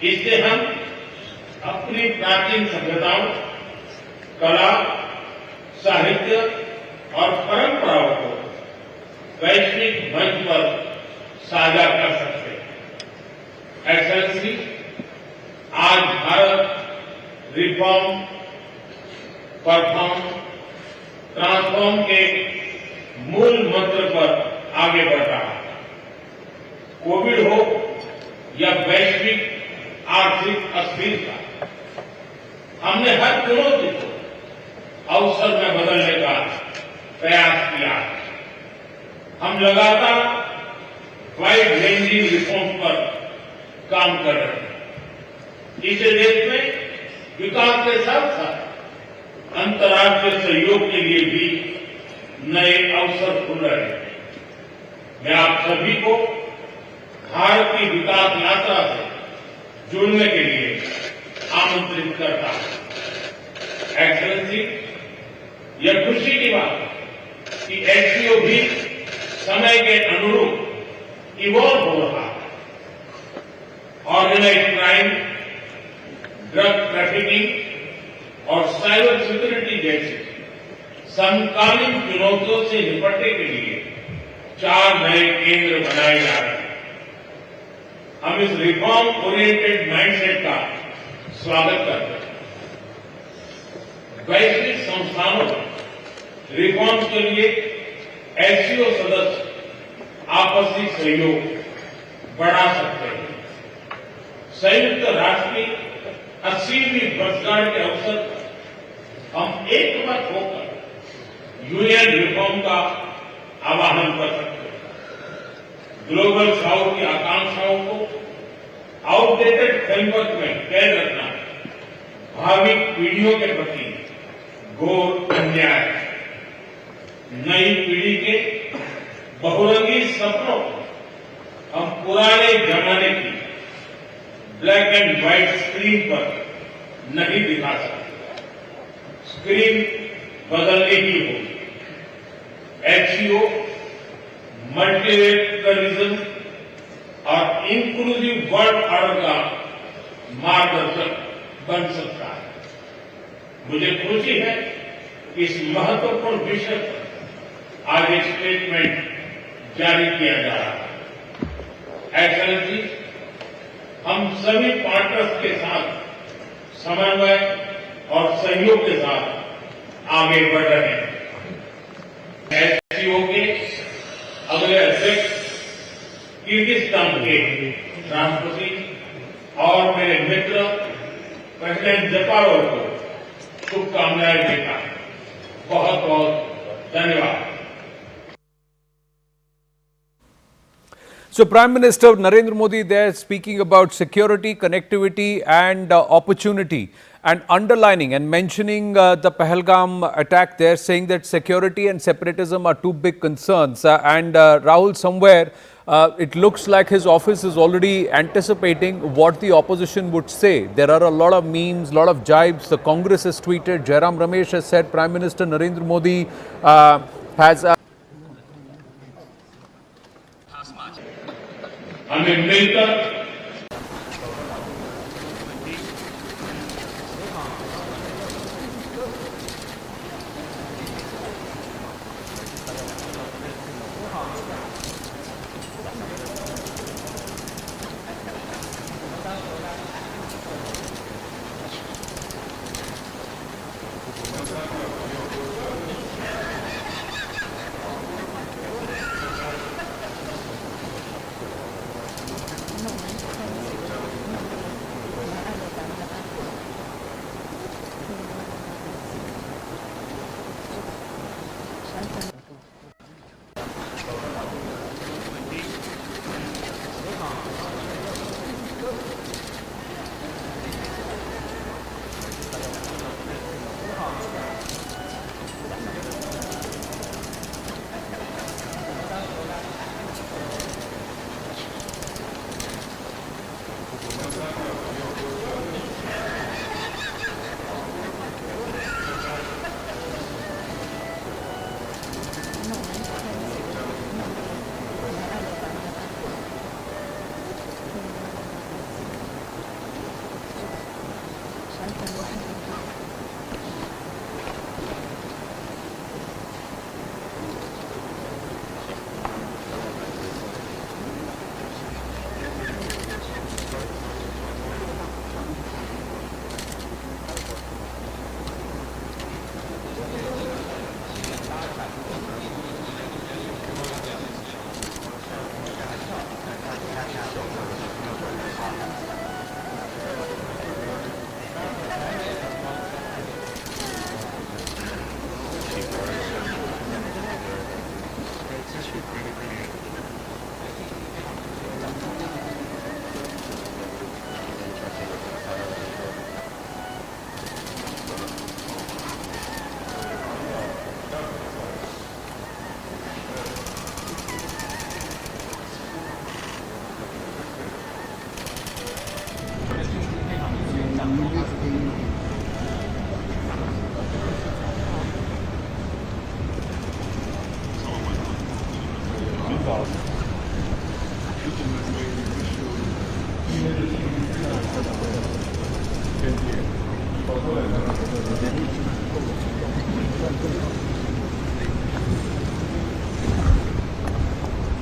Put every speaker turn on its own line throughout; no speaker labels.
इससे हम अपनी प्राचीन सभ्यताओं, कला, साहित्य और परंपराओं को वैश्विक मंच पर साझा कर सकते हैं। एक्सेलेंसी, आज भारत रिफॉर्म, परफॉर्म, ट्रांसफॉर्म के मूल मंत्र पर आगे बढ़ रहा है। कोविड हो या वैश्विक आर्थिक अस्थिरता, हमने हर चुनौती को अवसर में बदलने का प्रयास किया। हम लगातार वाइड रेंजिंग रिफॉर्म पर काम कर रहे हैं। इस देश में विकास के साथ साथ अंतर्राष्ट्रीय सहयोग के लिए भी नए अवसर खुल रहे हैं। मैं आप सभी को भारत की विकास यात्रा से जुड़ने के लिए आमंत्रित करता हूं। एक्सेलेंसी, यह खुशी की बात है कि एससीओ भी समय के अनुरूप इवॉल्व हो रहा है। ऑर्गेनाइज्ड क्राइम, ड्रग ट्रैफिकिंग और साइबर सिक्योरिटी जैसे समकालीन चुनौतियों से निपटने के लिए 4 नए केंद्र बनाए जा रहे हैं। हम इस रिफॉर्म ओरिएंटेड माइंडसेट का स्वागत करते हैं। वैश्विक संस्थानों में रिफॉर्म के लिए एससीओ सदस्य आपसी सहयोग बढ़ा सकते हैं। संयुक्त राष्ट्र की 80वीं वर्षगांठ के अवसर पर हम एकमत होकर यूएन रिफॉर्म का आह्वान कर सकते हैं। ग्लोबल साउथ की आकांक्षाओं को आउटडेटेड फ्रेमवर्क में कैद रखना भावी पीढ़ियों के प्रति घोर अन्याय है। नई पीढ़ी के बहुरंगी सपनों को हम पुराने जमाने की ब्लैक एंड व्हाइट स्क्रीन पर नहीं दिखा सकते। स्क्रीन बदलनी ही होगी। एससीओ मल्टीलेटरलिज्म और इंक्लूसिव वर्ल्ड ऑर्डर का मार्गदर्शक बन सकता है। मुझे खुशी है कि इस महत्वपूर्ण विषय पर आज एक स्टेटमेंट जारी किया जा रहा है। एक्सेलेंसी, हम सभी पार्टनर्स के साथ समन्वय और सहयोग के साथ आगे बढ़ रहे हैं। एससीओ के अगले अध्यक्ष किर्गिस्तान के राष्ट्रपति और मेरे मित्र प्रेसिडेंट जपारोव को शुभकामनाएं देता हूं। बहुत बहुत धन्यवाद।
So Prime Minister Narendra Modi there speaking about security, connectivity and opportunity, and underlining and mentioning the Pahalgam attack there, saying that security and separatism are two big concerns. And Rahul, somewhere it looks like his office is already anticipating what the opposition would say. There are a lot of memes, a lot of jibes. The Congress has tweeted, Jairam Ramesh has said, Prime Minister Narendra Modi has...
हमें मिलकर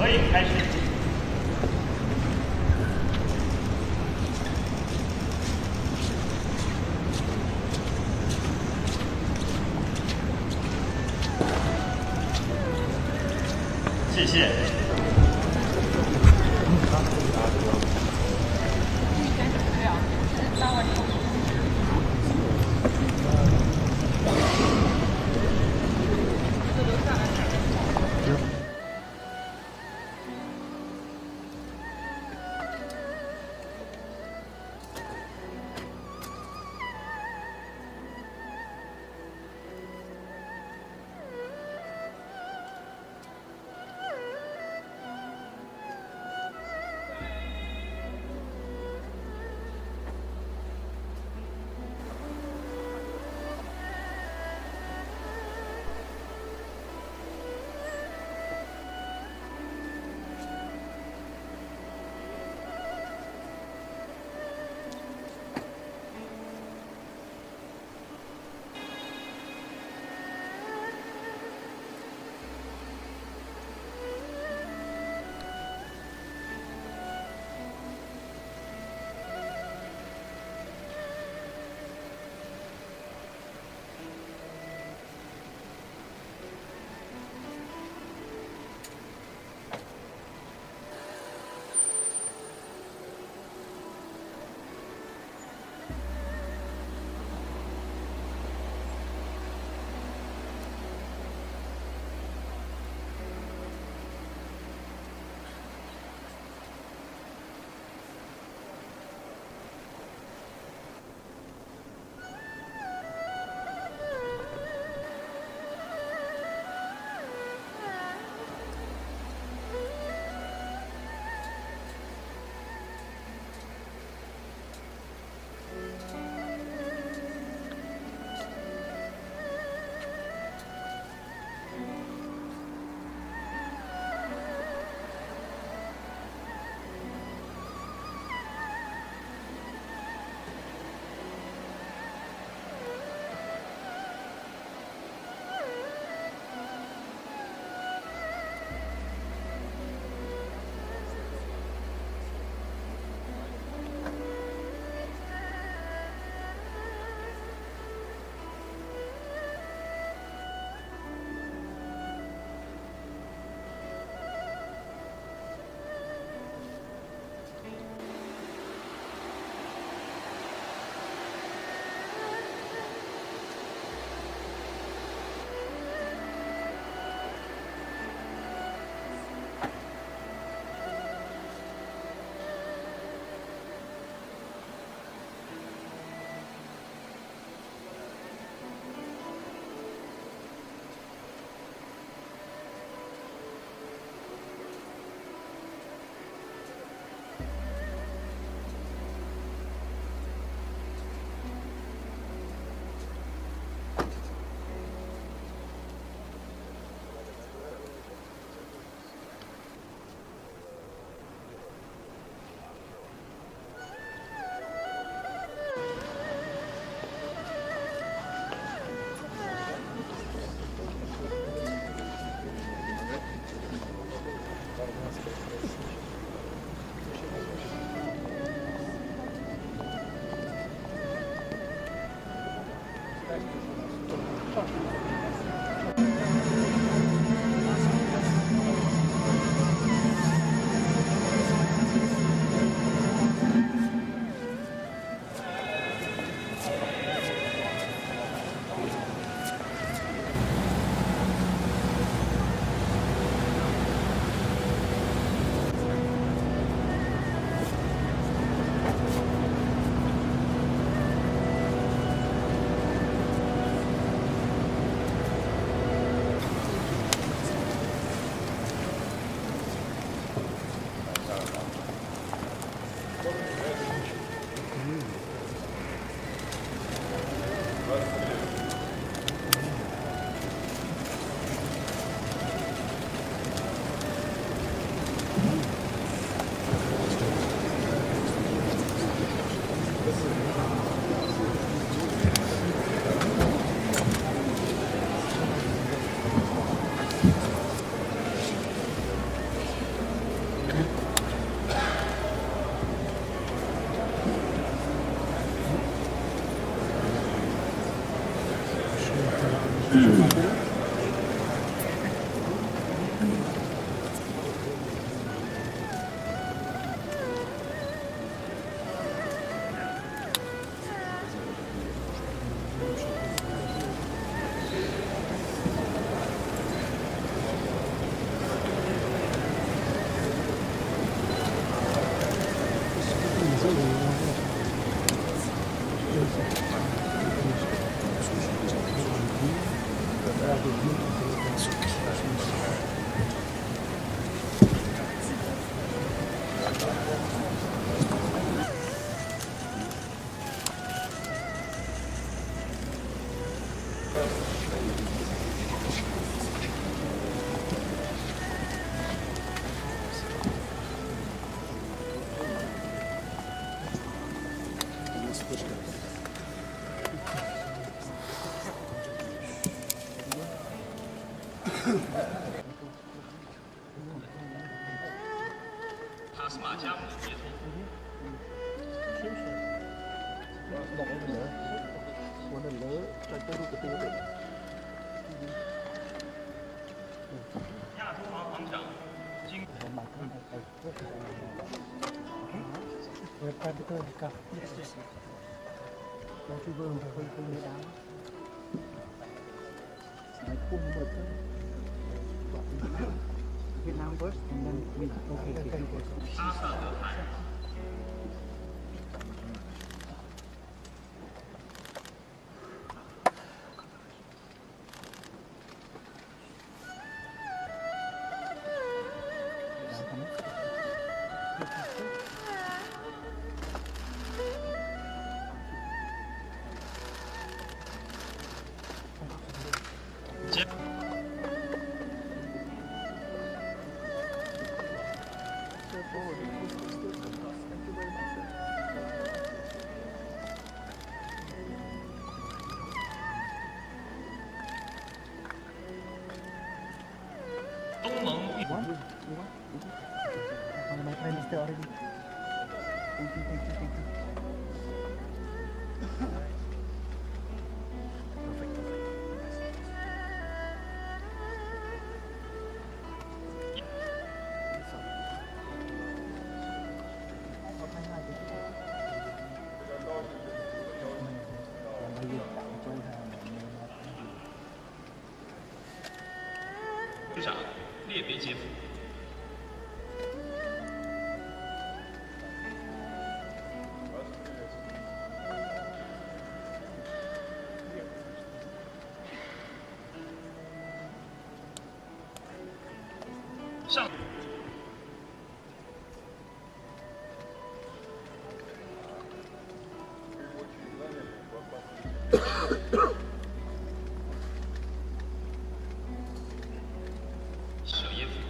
可以开始。谢谢。
Vietnam first, and then we okay. My Prime Minister already. Thank you, thank you, thank you. Perfect, perfect.
局长列别接福。上。舍耶夫。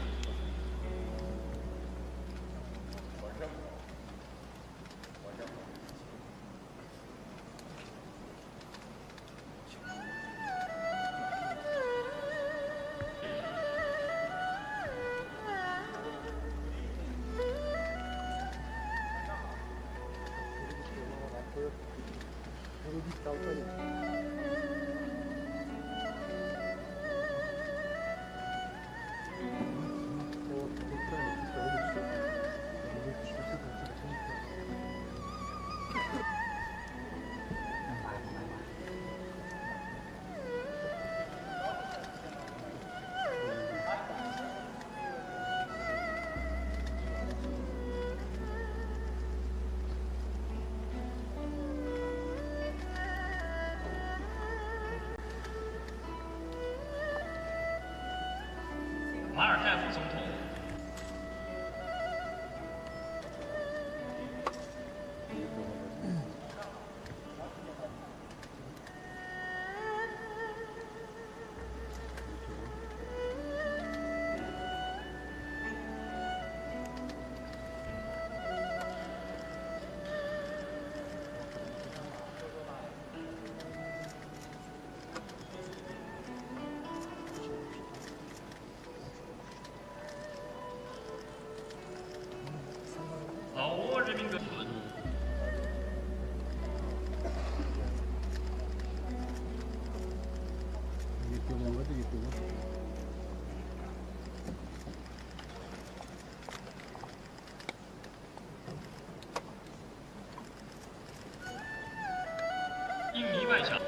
印尼外长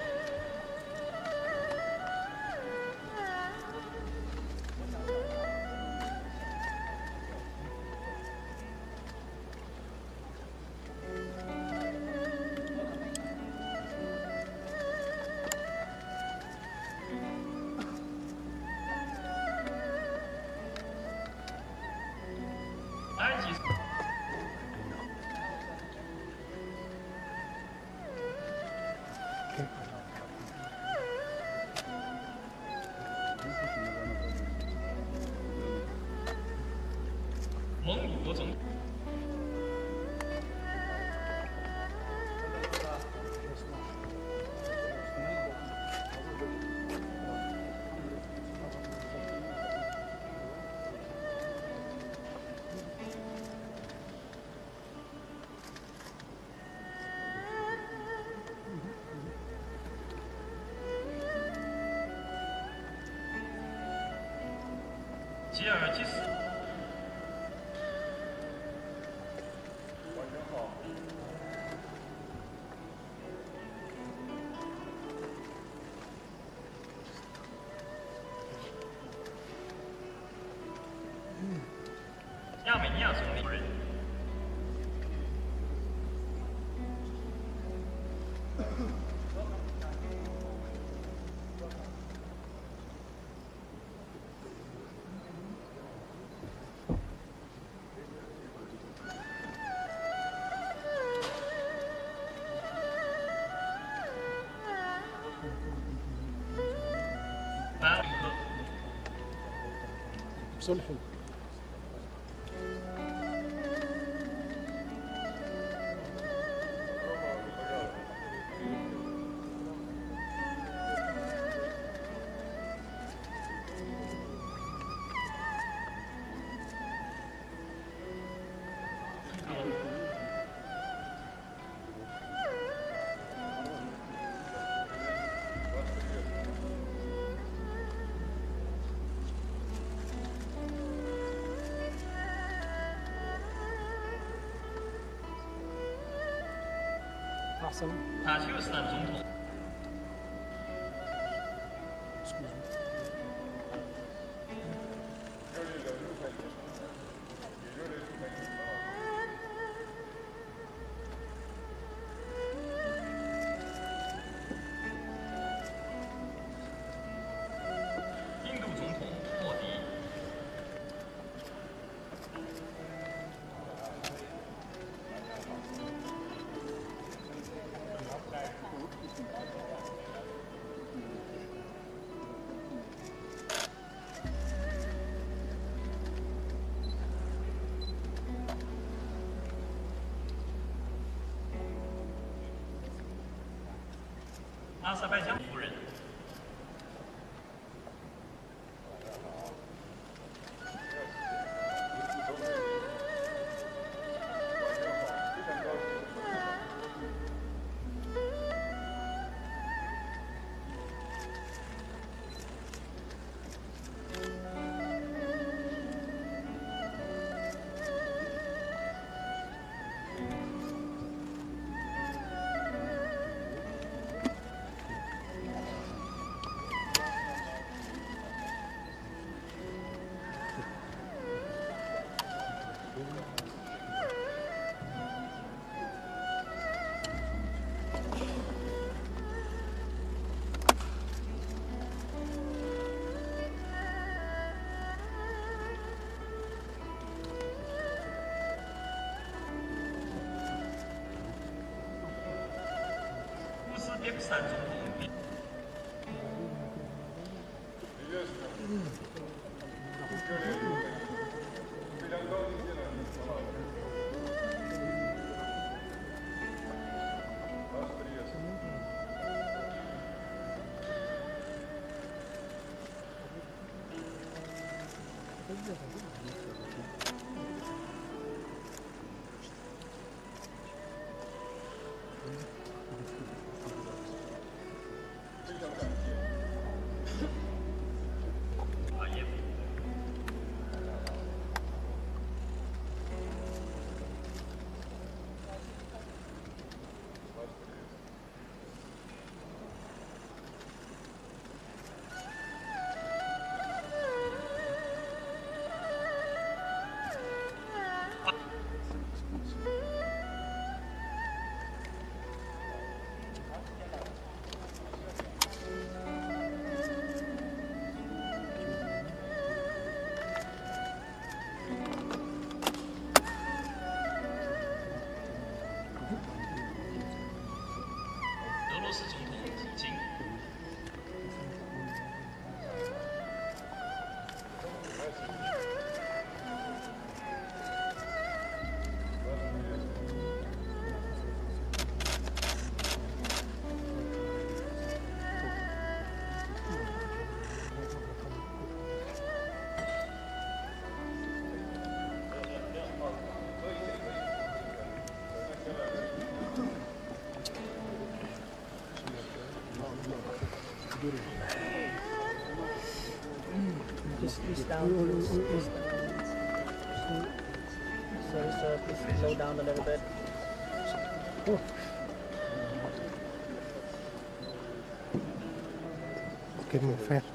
埃及。蒙古国总理吉尔吉斯。亚美尼亚总理人。巴里克。
صلح
塔吉克斯坦总统。 印度总统莫迪。 阿塞拜疆夫人。乌兹别克斯坦总统。罗斯总统普京。
Please down. Sorry, sir. Please slow down a little bit.
Give me fast.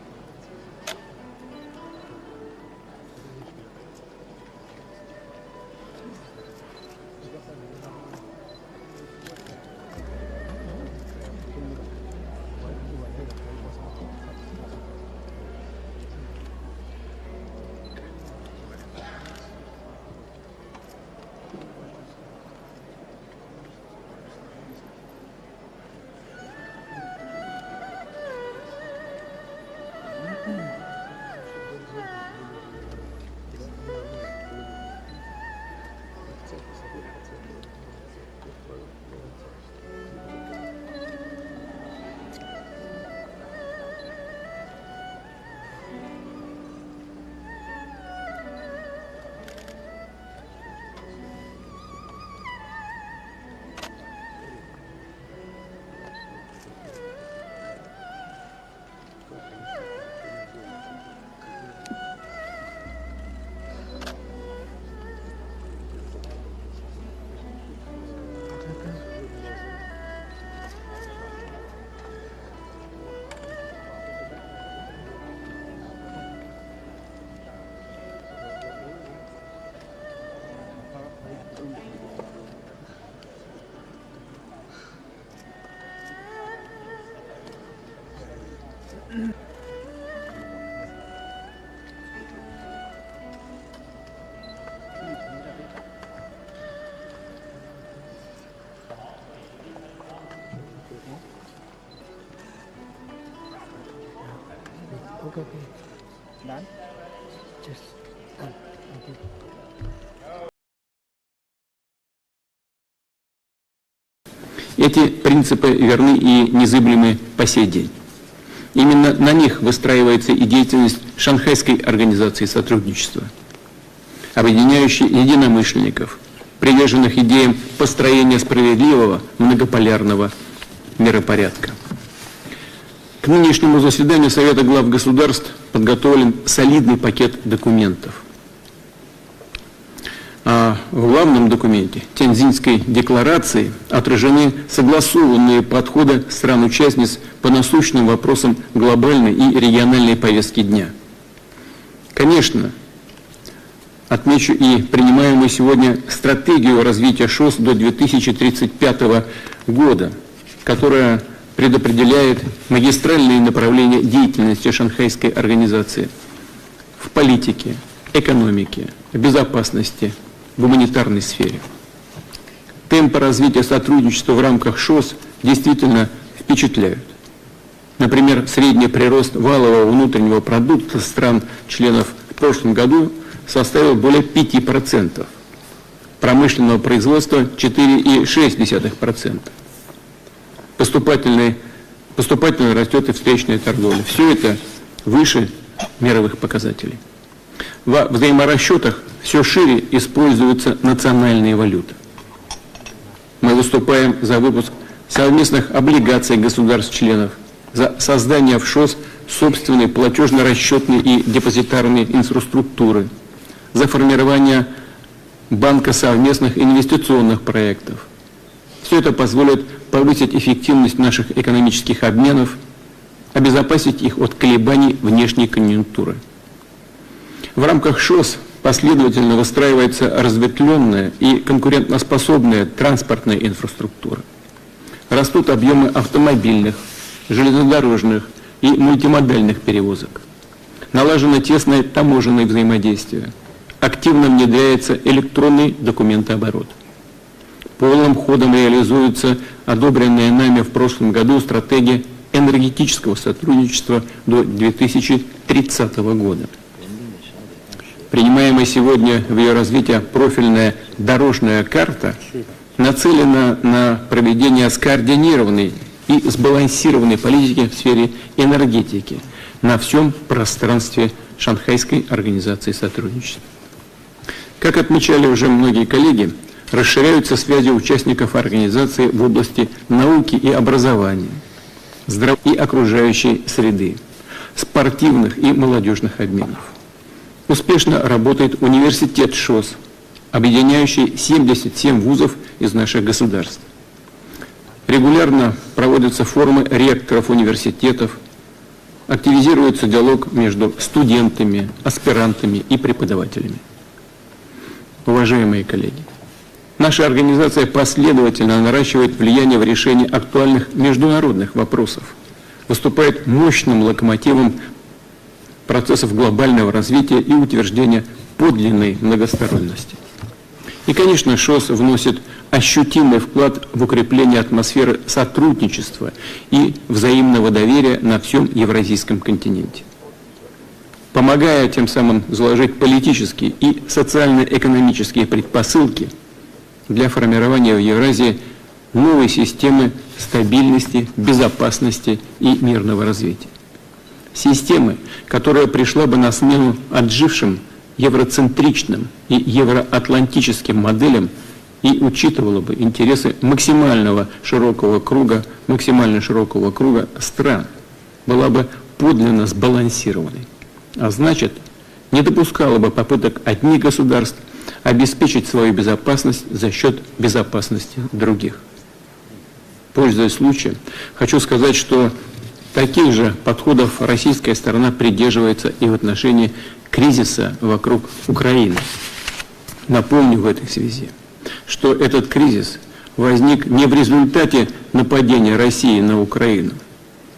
Okay. Done? Just done. Thank you.
Эти принципы верны и незыблемы по сей день. Именно на них выстраивается и деятельность Шанхайской организации сотрудничества, объединяющей единомышленников, приверженных идеям построения справедливого многополярного миропорядка. К нынешнему заседанию Совета глав государств подготовлен солидный пакет документов. А в главном документе, Тяньцзинской декларации, отражены согласованные подходы стран-участниц по насущным вопросам глобальной и региональной повестки дня. Конечно, отмечу и принимаемую сегодня стратегию развития ШОС до 2035 года, которая предопределяет магистральные направления деятельности Шанхайской организации в политике, экономике, безопасности, гуманитарной сфере. Темпы развития сотрудничества в рамках ШОС действительно впечатляют. Например, средний прирост валового внутреннего продукта стран-членов в прошлом году составил более 5%, промышленного производства 4,6%. Поступательно растет и встречная торговля. Все это выше мировых показателей. Во взаиморасчетах все шире используются национальные валюты. Мы выступаем за выпуск совместных облигаций государств-членов, за создание в ШОС собственной платежно-расчетной и депозитарной инфраструктуры, за формирование банка совместных инвестиционных проектов. Все это позволит повысить эффективность наших экономических обменов, обезопасить их от колебаний внешней конъюнктуры. В рамках ШОС последовательно выстраивается разветвленная и конкурентоспособная транспортная инфраструктура. Растут объемы автомобильных, железнодорожных и мультимодальных перевозок. Налажено тесное таможенное взаимодействие. Активно внедряется электронный документооборот. полным ходом реализуется одобренная нами в прошлом году стратегия энергетического сотрудничества до 2030 года. Принимаемая сегодня в ее развитие профильная дорожная карта нацелена на проведение скоординированной и сбалансированной политики в сфере энергетики на всем пространстве Шанхайской организации сотрудничества. Как отмечали уже многие коллеги, расширяются связи участников организации в области науки и образования, и окружающей среды, спортивных и молодежных обменов. Успешно работает университет ШОС, объединяющий 77 вузов из наших государств. Регулярно проводятся форумы ректоров университетов, активизируется диалог между студентами, аспирантами и преподавателями. Уважаемые коллеги, наша организация последовательно наращивает влияние в решении актуальных международных вопросов, выступает мощным локомотивом процессов глобального развития и утверждения подлинной многосторонности. И, конечно, ШОС вносит ощутимый вклад в укрепление атмосферы сотрудничества и взаимного доверия на всем евразийском континенте, помогая тем самым заложить политические и социально-экономические предпосылки для формирования в Евразии новой системы стабильности, безопасности и мирного развития. Системы, которая пришла бы на смену отжившим евроцентричным и евроатлантическим моделям и учитывала бы интересы максимально широкого круга стран, была бы подлинно сбалансированной. А значит, не допускала бы попыток одних государств обеспечить свою безопасность за счет безопасности других. Пользуясь случаем, хочу сказать, что таких же подходов российская сторона придерживается и в отношении кризиса вокруг Украины. Напомню в этой связи, что этот кризис возник не в результате нападения России на Украину,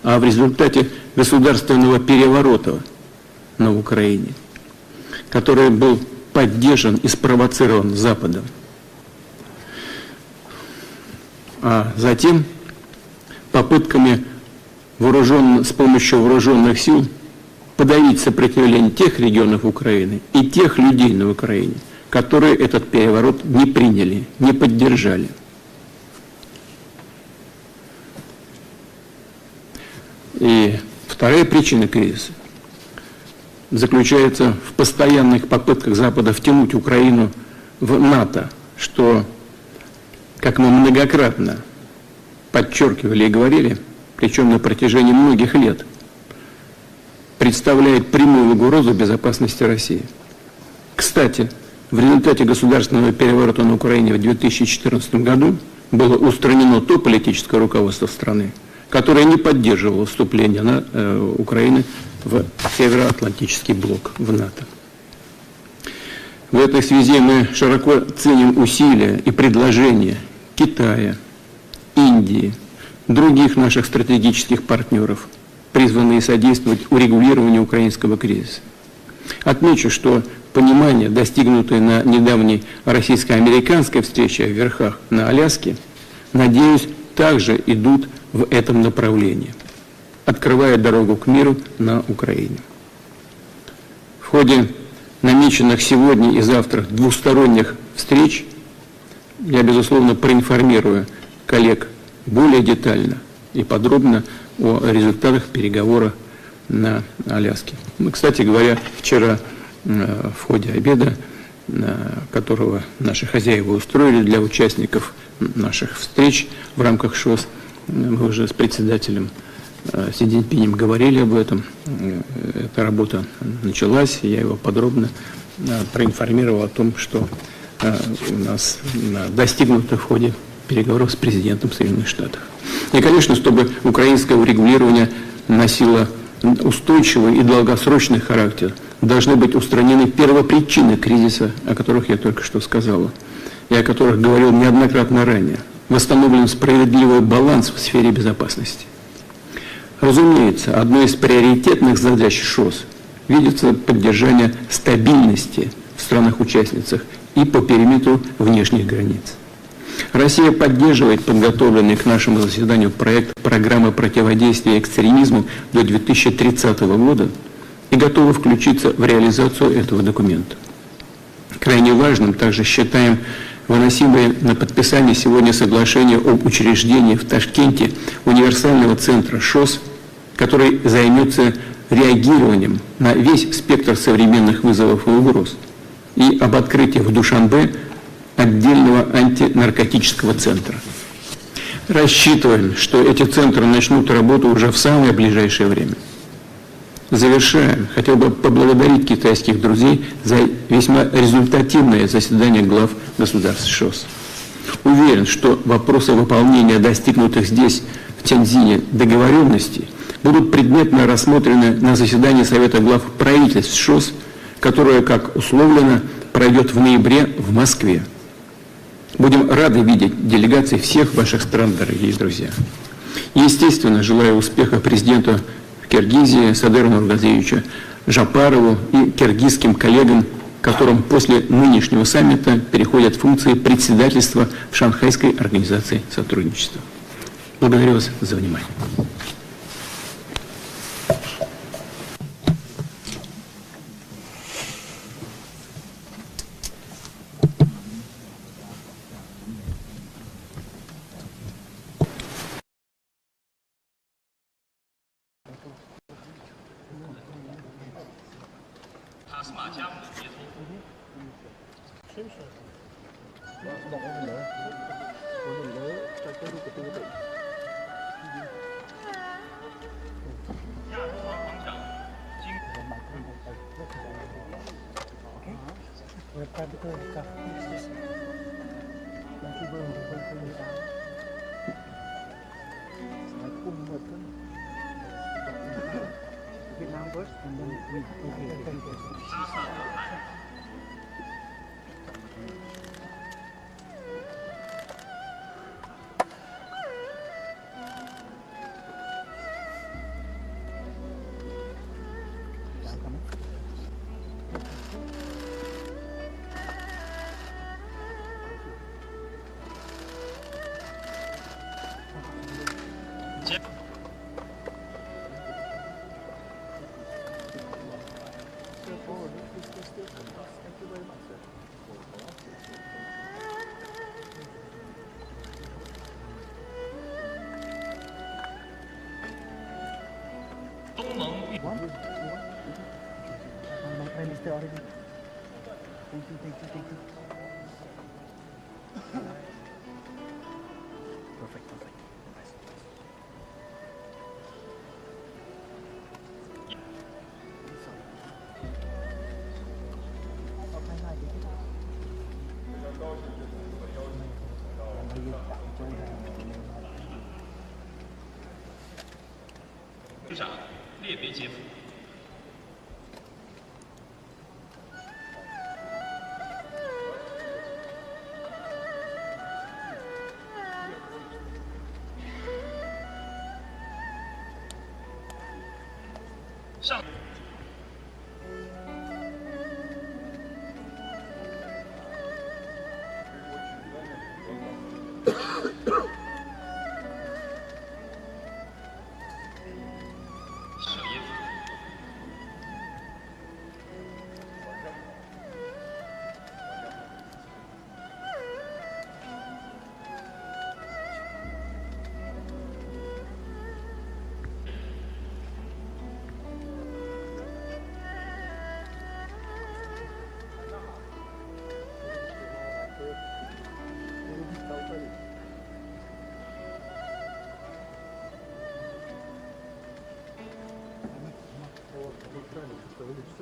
а в результате государственного переворота на Украине, который был поддержан и спровоцирован Западом. А затем попытками с помощью вооруженных сил подавить сопротивление тех регионов Украины и тех людей на Украине, которые этот переворот не приняли, не поддержали. И вторая причина кризиса заключается в постоянных попытках Запада втянуть Украину в НАТО, что, как мы многократно подчеркивали и говорили, причем на протяжении многих лет, представляет прямую угрозу безопасности России. Кстати, в результате государственного переворота на Украине в 2014 году было устранено то политическое руководство страны, которое не поддерживало вступление Украины в Североатлантический блок, в НАТО. В этой связи мы широко ценим усилия и предложения Китая, Индии, других наших стратегических партнеров, призванные содействовать урегулированию украинского кризиса. Отмечу, что понимание, достигнутое на недавней российско-американской встрече в Верхах на Аляске, надеюсь, также идут в этом направлении, открывая дорогу к миру на Украине. В ходе намеченных сегодня и завтра двусторонних встреч я, безусловно, проинформирую коллег более детально и подробно о результатах переговоров на Аляске. Мы, кстати говоря, вчера в ходе обеда, которого наши хозяева устроили для участников наших встреч в рамках ШОС, мы уже с председателем Си Цзиньпинем говорили об этом. Эта работа началась, и я его подробно проинформировал о том, что у нас достигнуто в ходе переговоров с президентом Соединенных Штатов. И, конечно, чтобы украинское урегулирование носило устойчивый и долгосрочный характер, должны быть устранены первопричины кризиса, о которых я только что сказал, и о которых говорил неоднократно ранее. Восстановлен справедливый баланс в сфере безопасности. Разумеется, одной из приоритетных задач ШОС видится поддержание стабильности в странах-участницах и по периметру внешних границ. Россия поддерживает подготовленный к нашему заседанию проект программы противодействия экстремизму до 2030 года и готова включиться в реализацию этого документа. Крайне важным также считаем выносимое на подписание сегодня соглашение об учреждении в Ташкенте универсального центра ШОС, который займется реагированием на весь спектр современных вызовов и угроз, и об открытии в Душанбе отдельного антинаркотического центра. Рассчитываем, что эти центры начнут работу уже в самое ближайшее время. Завершая, хотел бы поблагодарить китайских друзей за весьма результативное заседание глав государств ШОС. Уверен, что вопросы выполнения достигнутых здесь, в Тяньцзине, договоренностей будут предметно рассмотрены на заседании Совета глав правительств ШОС, которое, как условлено, пройдет в ноябре в Москве. Будем рады видеть делегации всех ваших стран, дорогие друзья. Естественно, желаю успеха президенту Киргизии Садыру Нургазевичу Жапарову и киргизским коллегам, которым после нынешнего саммита переходят функции председательства в Шанхайской организации сотрудничества. Благодарю вас за внимание.
Vietnam first, and then we Minister already. Thank you, thank you, thank you. Perfect, perfect. Nice. Okay.
队长列别接福。上。舍耶夫。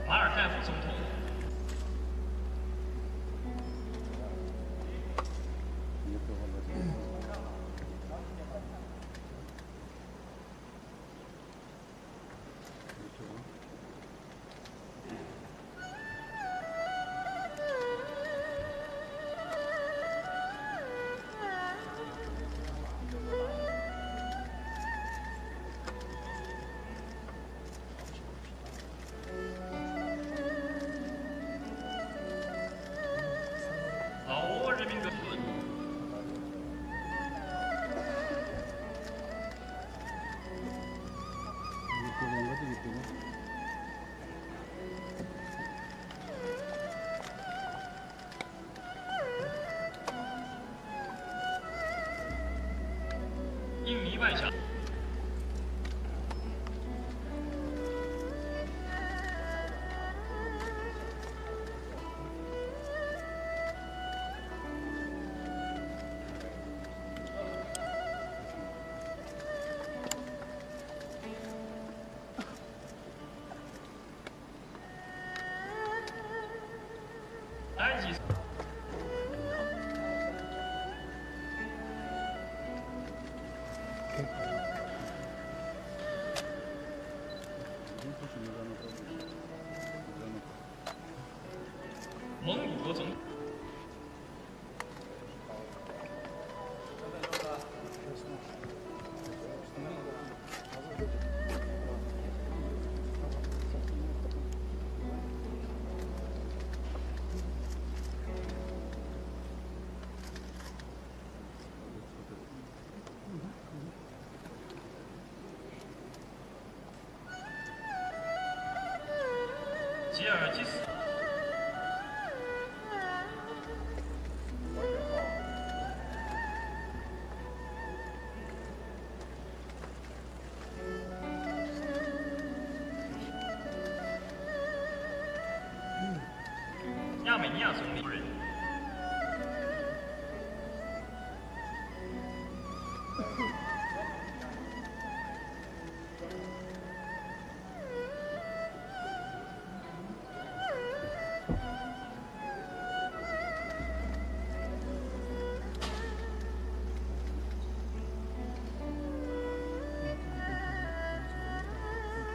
马尔代夫总统。印尼外相。埃及。蒙古国总统。吉尔吉斯。亚美尼亚总理夫人。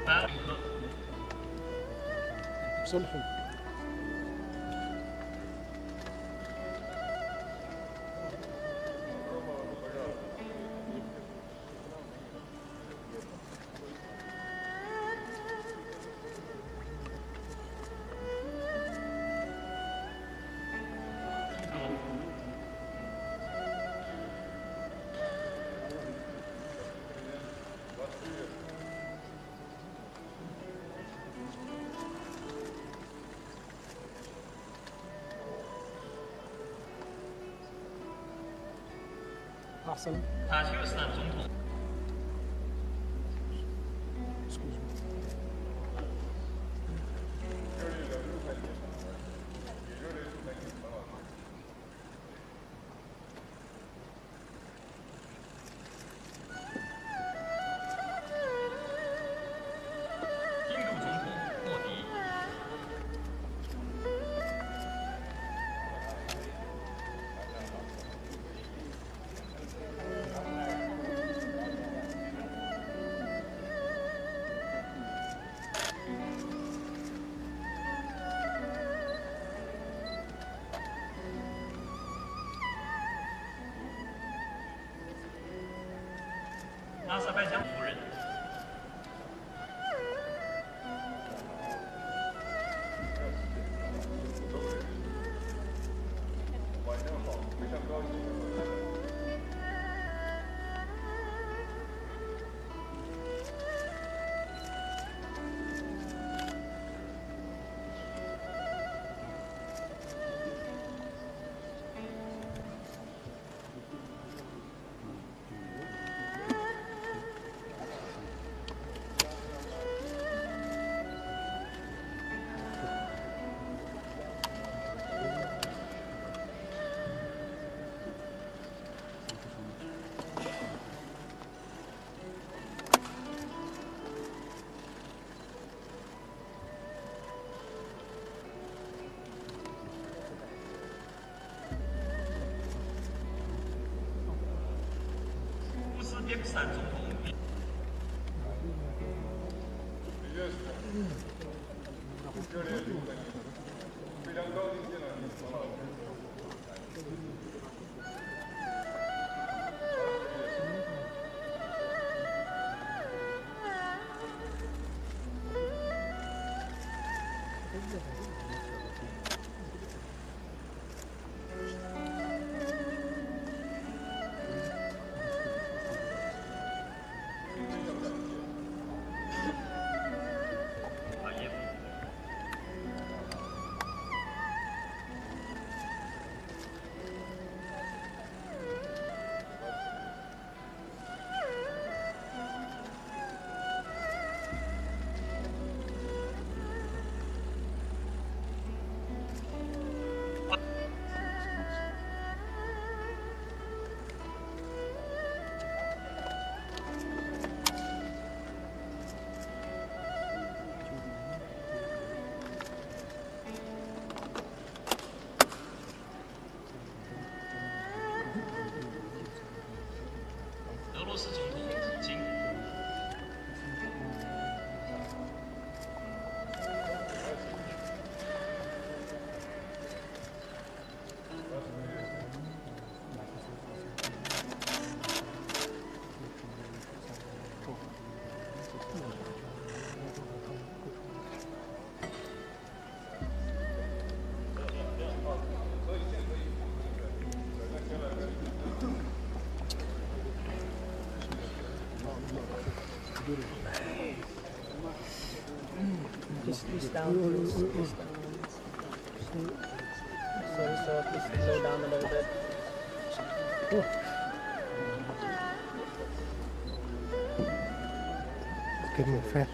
马里克。塔吉克斯坦总统。印度总统莫迪。阿塞拜疆夫人。乌兹别克斯坦总统。
Please down, please. Please down. Sorry, sir. Please slow down a little bit.
Give me a fair.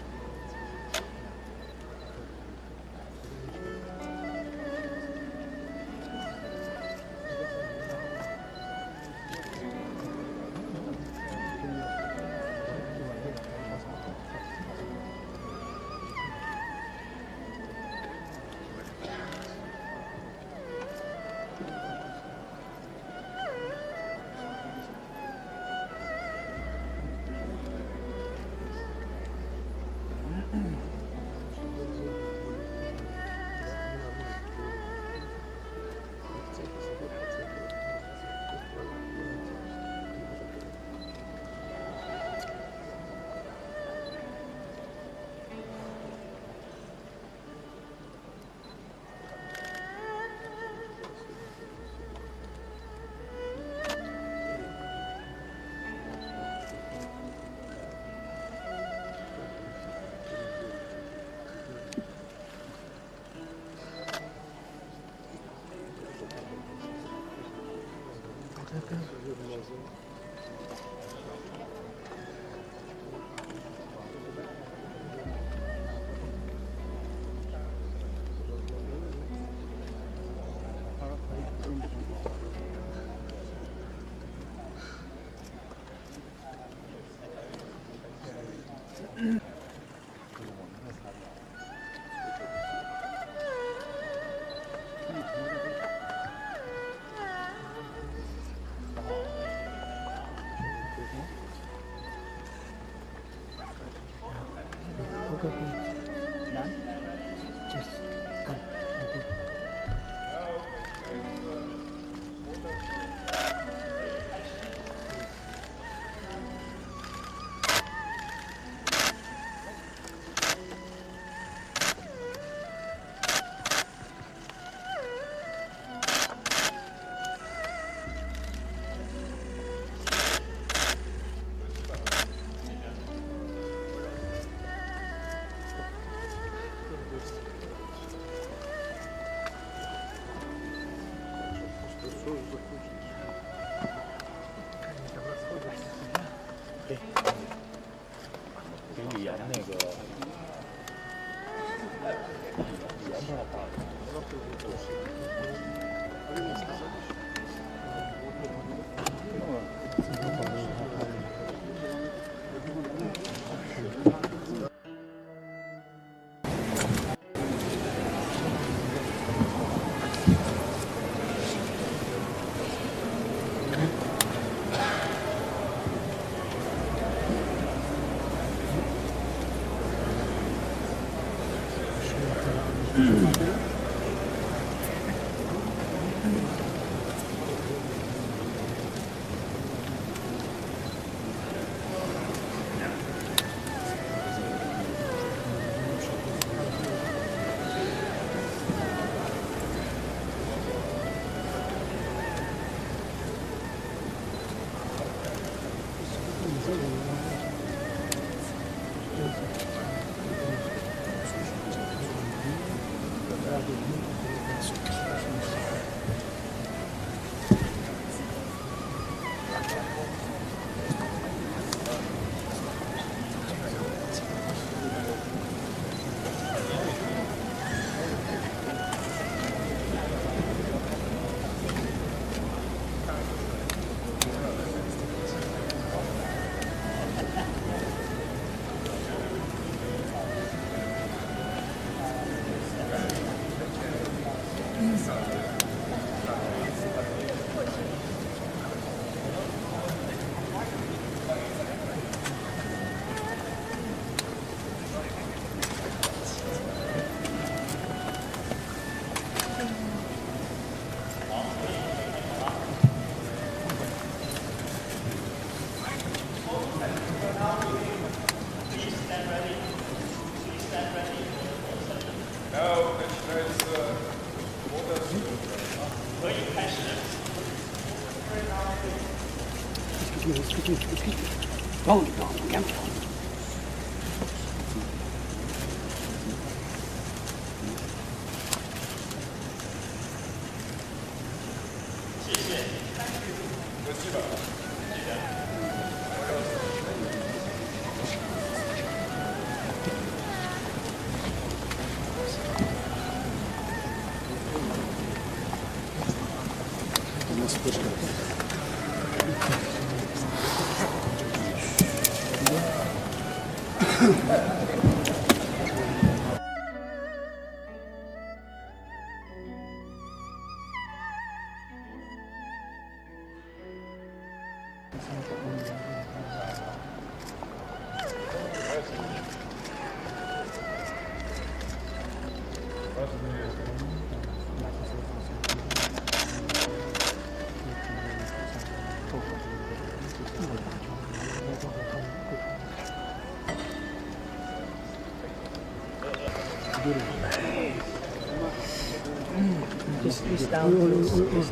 Please down, please.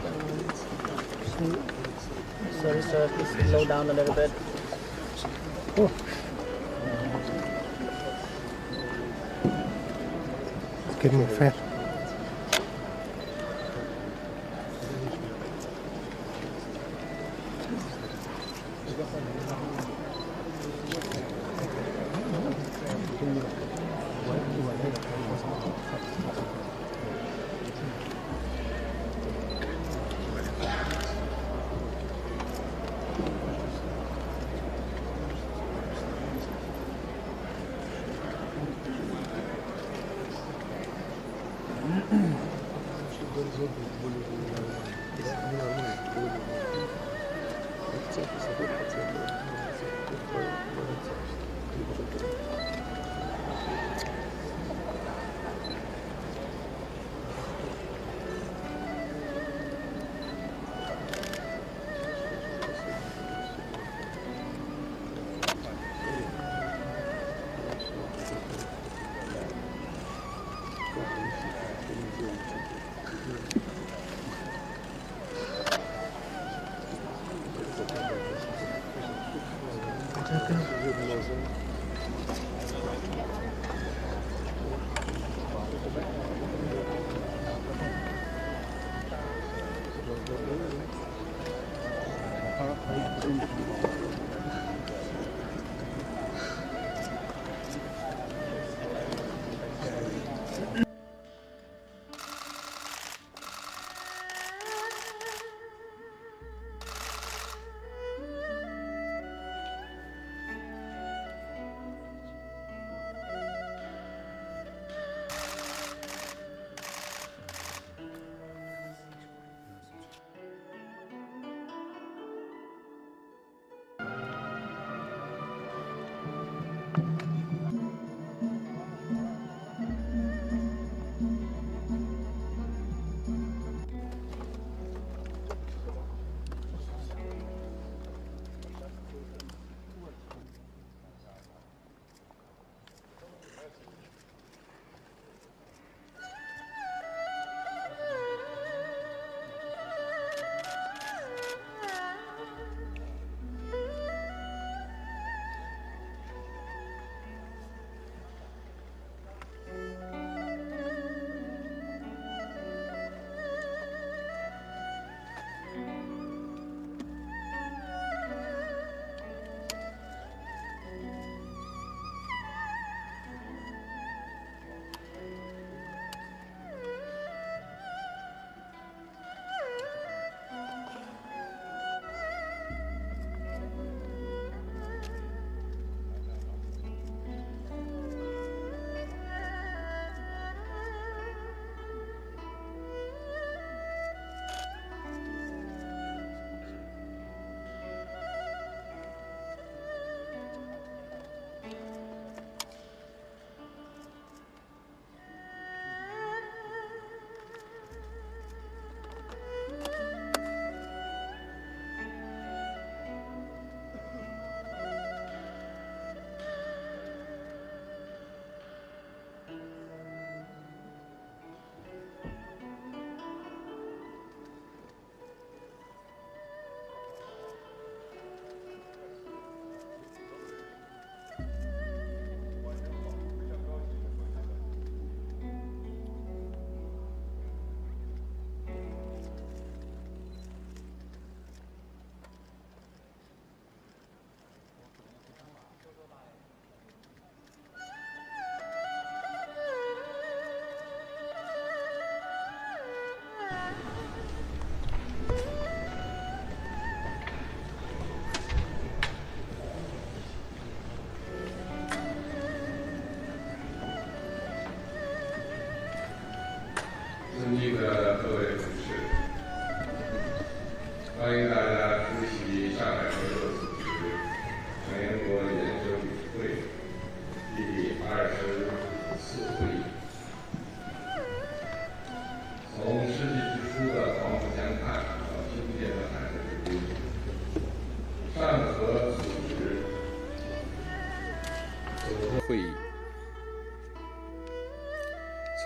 Sorry, sir. Please slow down a little bit.
It's getting more fat.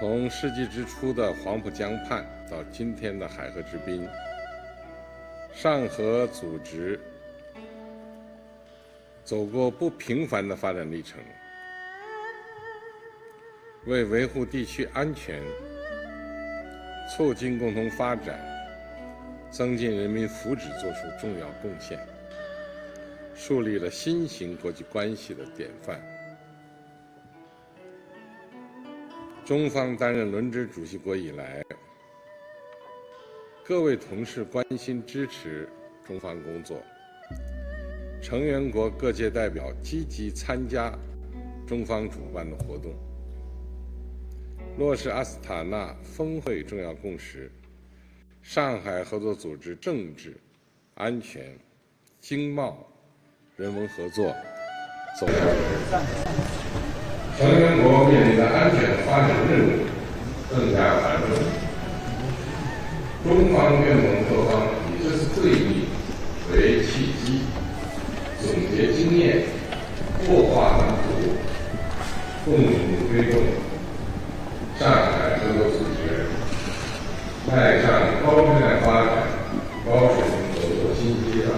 从世纪之初的黄浦江畔到今天的海河之滨，上合组织走过不平凡的发展历程，为维护地区安全、促进共同发展、增进人民福祉作出重要贡献，树立了新型国际关系的典范。中方担任轮值主席国以来，各位同事关心支持中方工作，成员国各界代表积极参加中方主办的活动，落实阿斯塔纳峰会重要共识，上海合作组织政治、安全、经贸、人文合作走向实践。成员国面临的安全发展任务更加繁重，中方愿盟各方以这次会议为契机，总结经验，擘画蓝图，共同推动上海合作组织迈向高质量发展、高水平合作新阶段，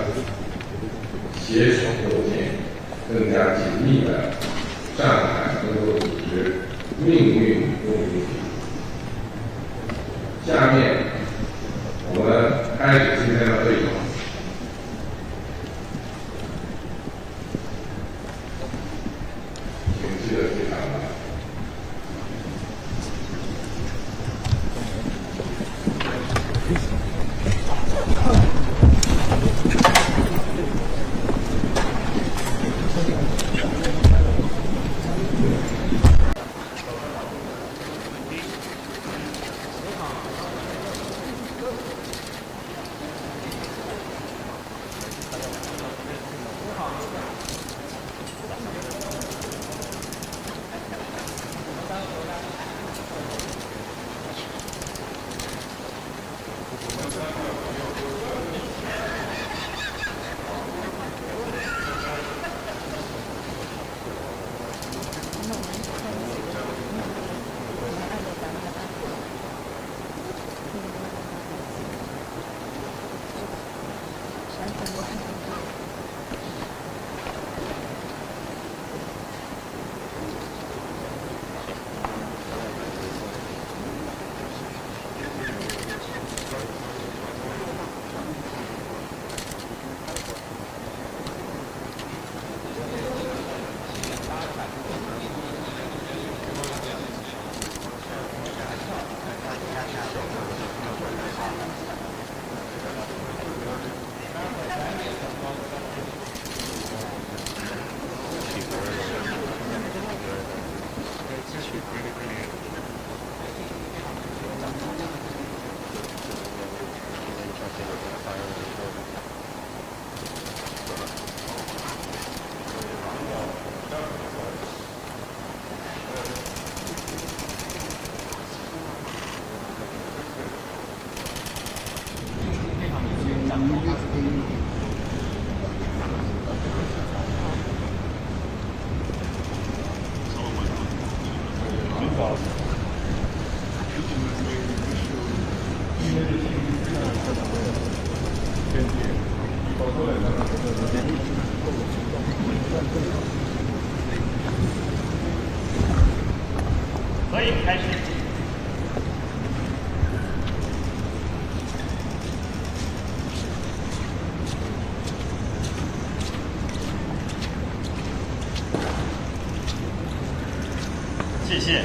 携手构建更加紧密的上海合作组织命运共同体。下面我们开始今天的会议。请记得非常的。
可以开始。谢谢。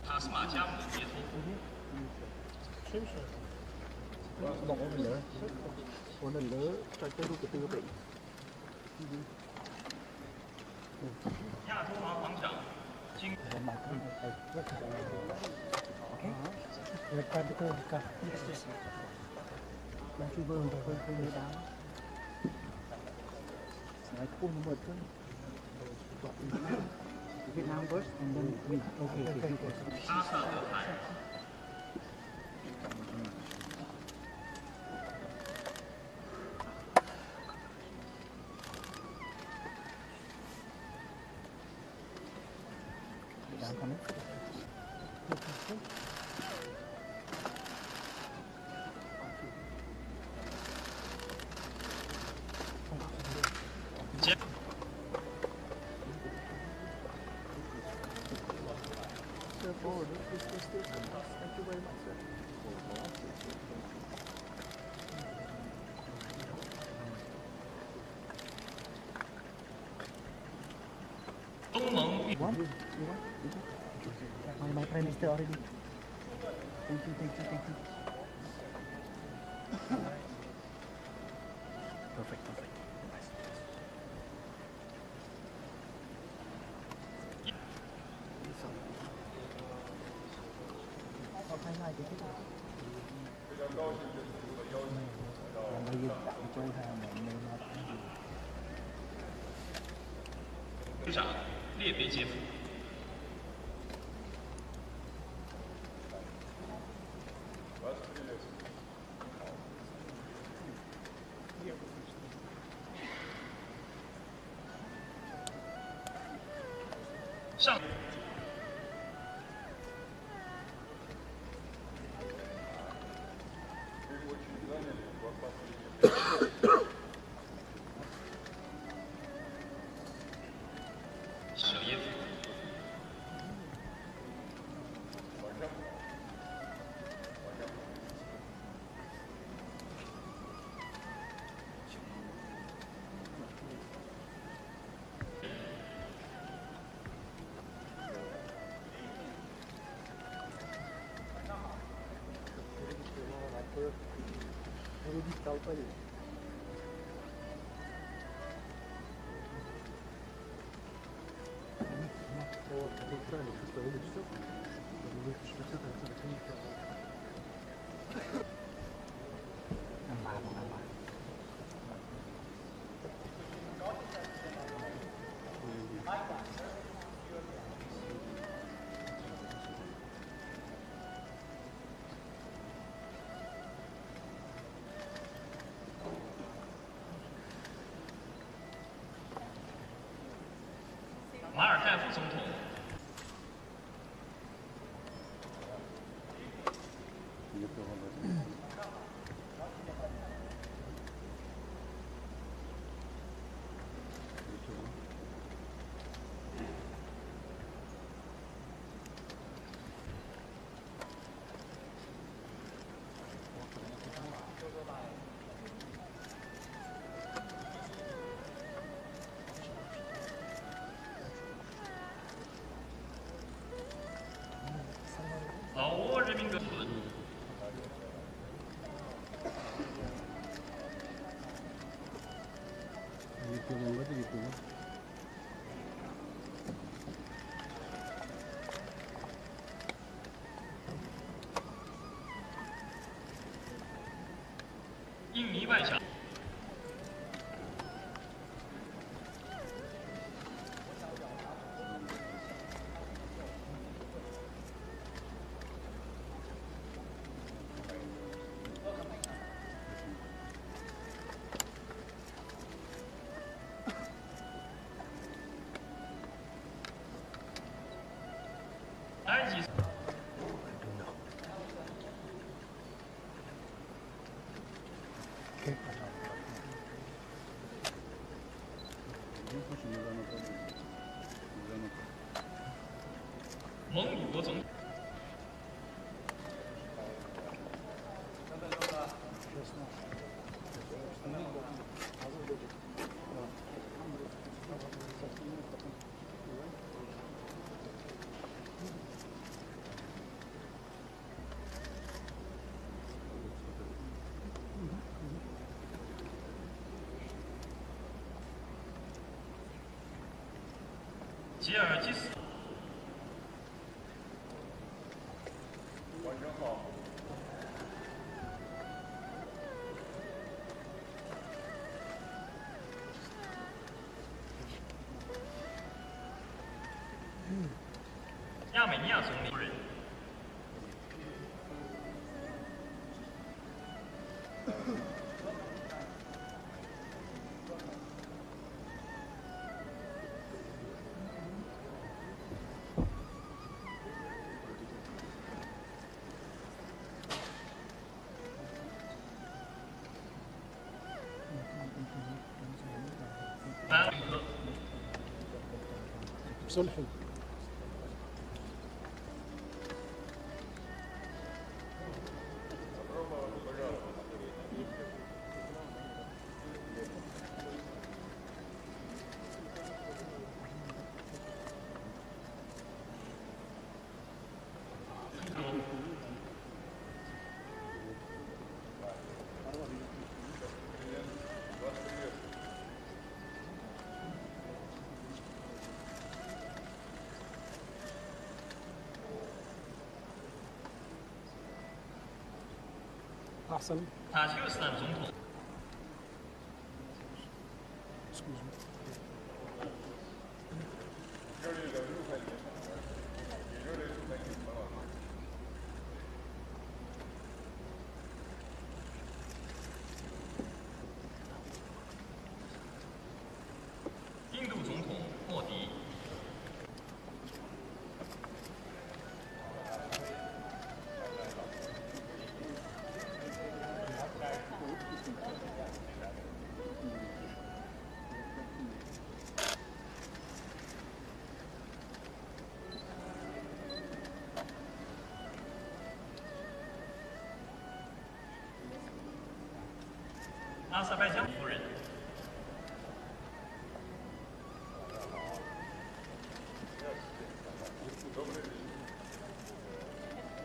塔斯马加姆接头。 亚投行行长经
Vietnam first and then we okay.
阿萨德汗。 东盟
My prime minister already. Thank you. Perfect. Hãy subscribe cho kênh Ghiền Mì Gõ để không bỏ lỡ
部长列别接福。上。 马尔代夫总统。 老挝人民革命埃及。蒙古国总统。吉尔吉斯。
晚上好。
亚美尼亚总理夫人。
صلحي.
塔吉克斯坦总统。印度总统莫迪。阿塞拜疆夫人。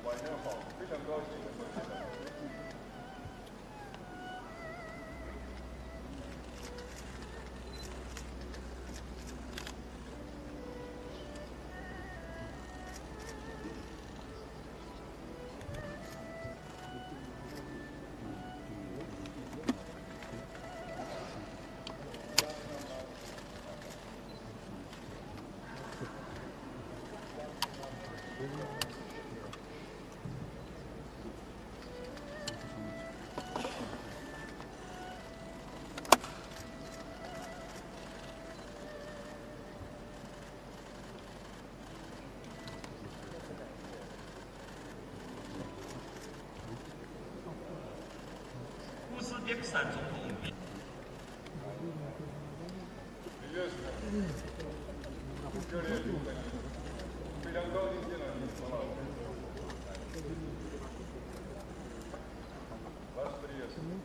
晚上好，非常高兴能够见到你。
乌兹别克斯坦总统。
热烈祝贺你，非常高兴见到你，王老师。Вас приветствую.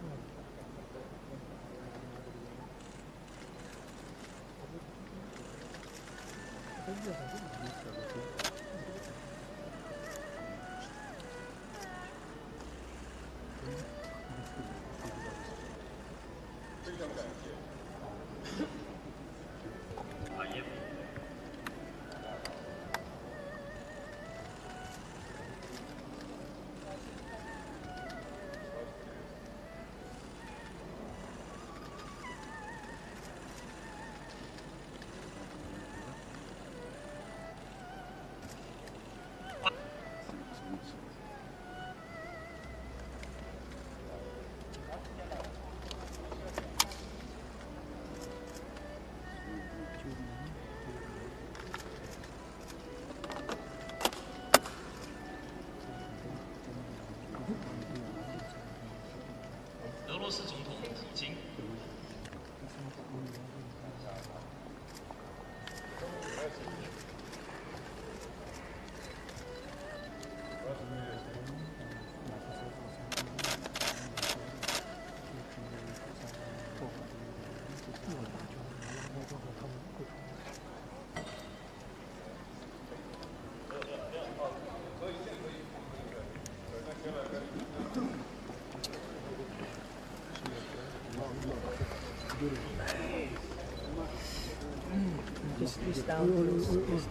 down, please.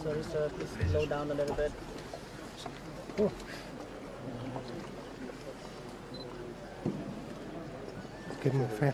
Sorry, sir. Please slow down a little bit.
Give him a fan.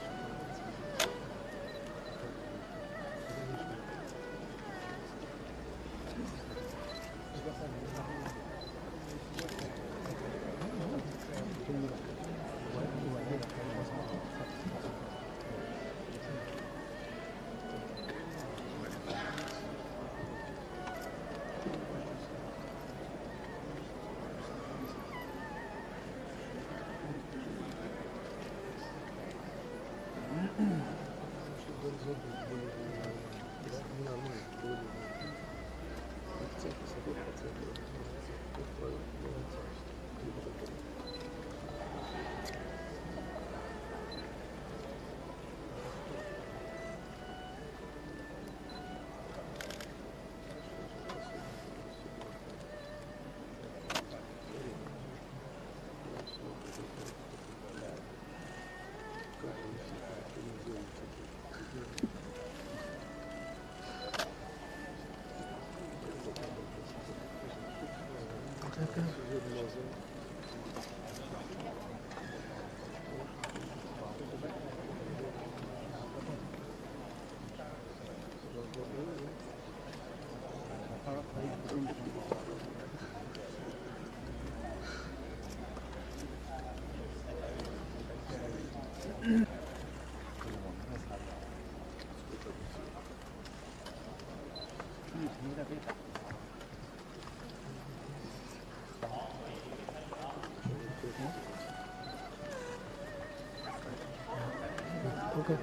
Okay.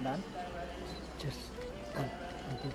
Done?
Just done. Thank you.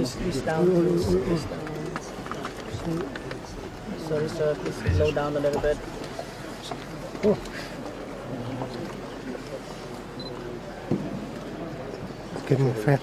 Please down, please down. Sorry, sir, please slow down a little bit.
It's getting fat.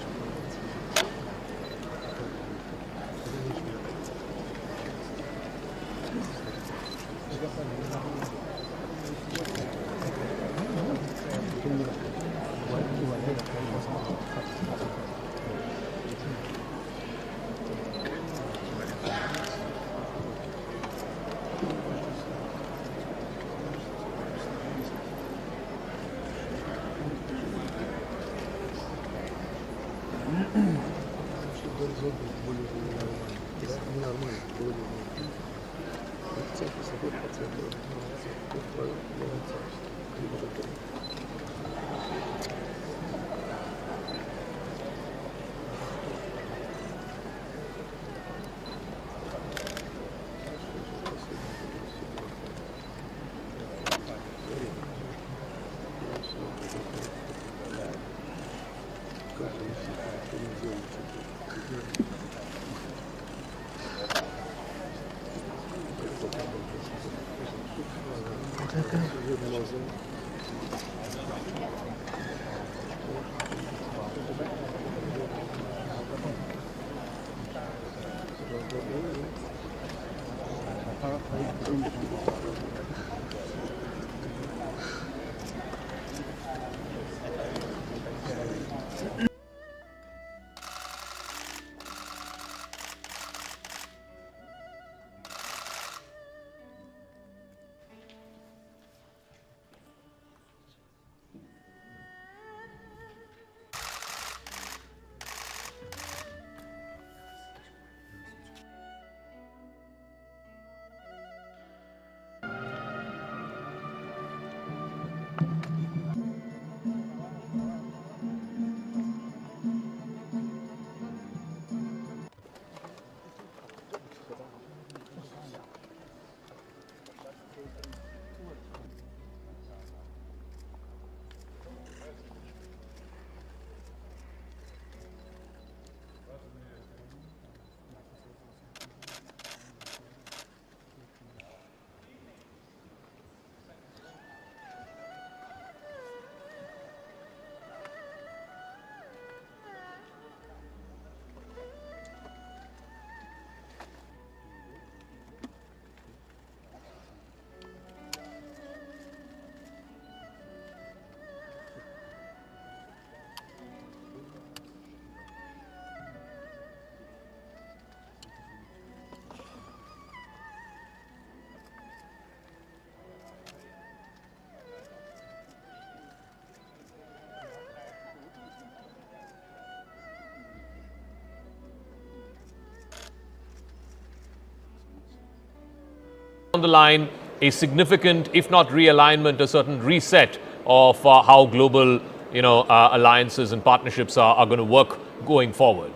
On the line, a significant, if not realignment, a certain reset of how global, alliances and partnerships are going to work going forward.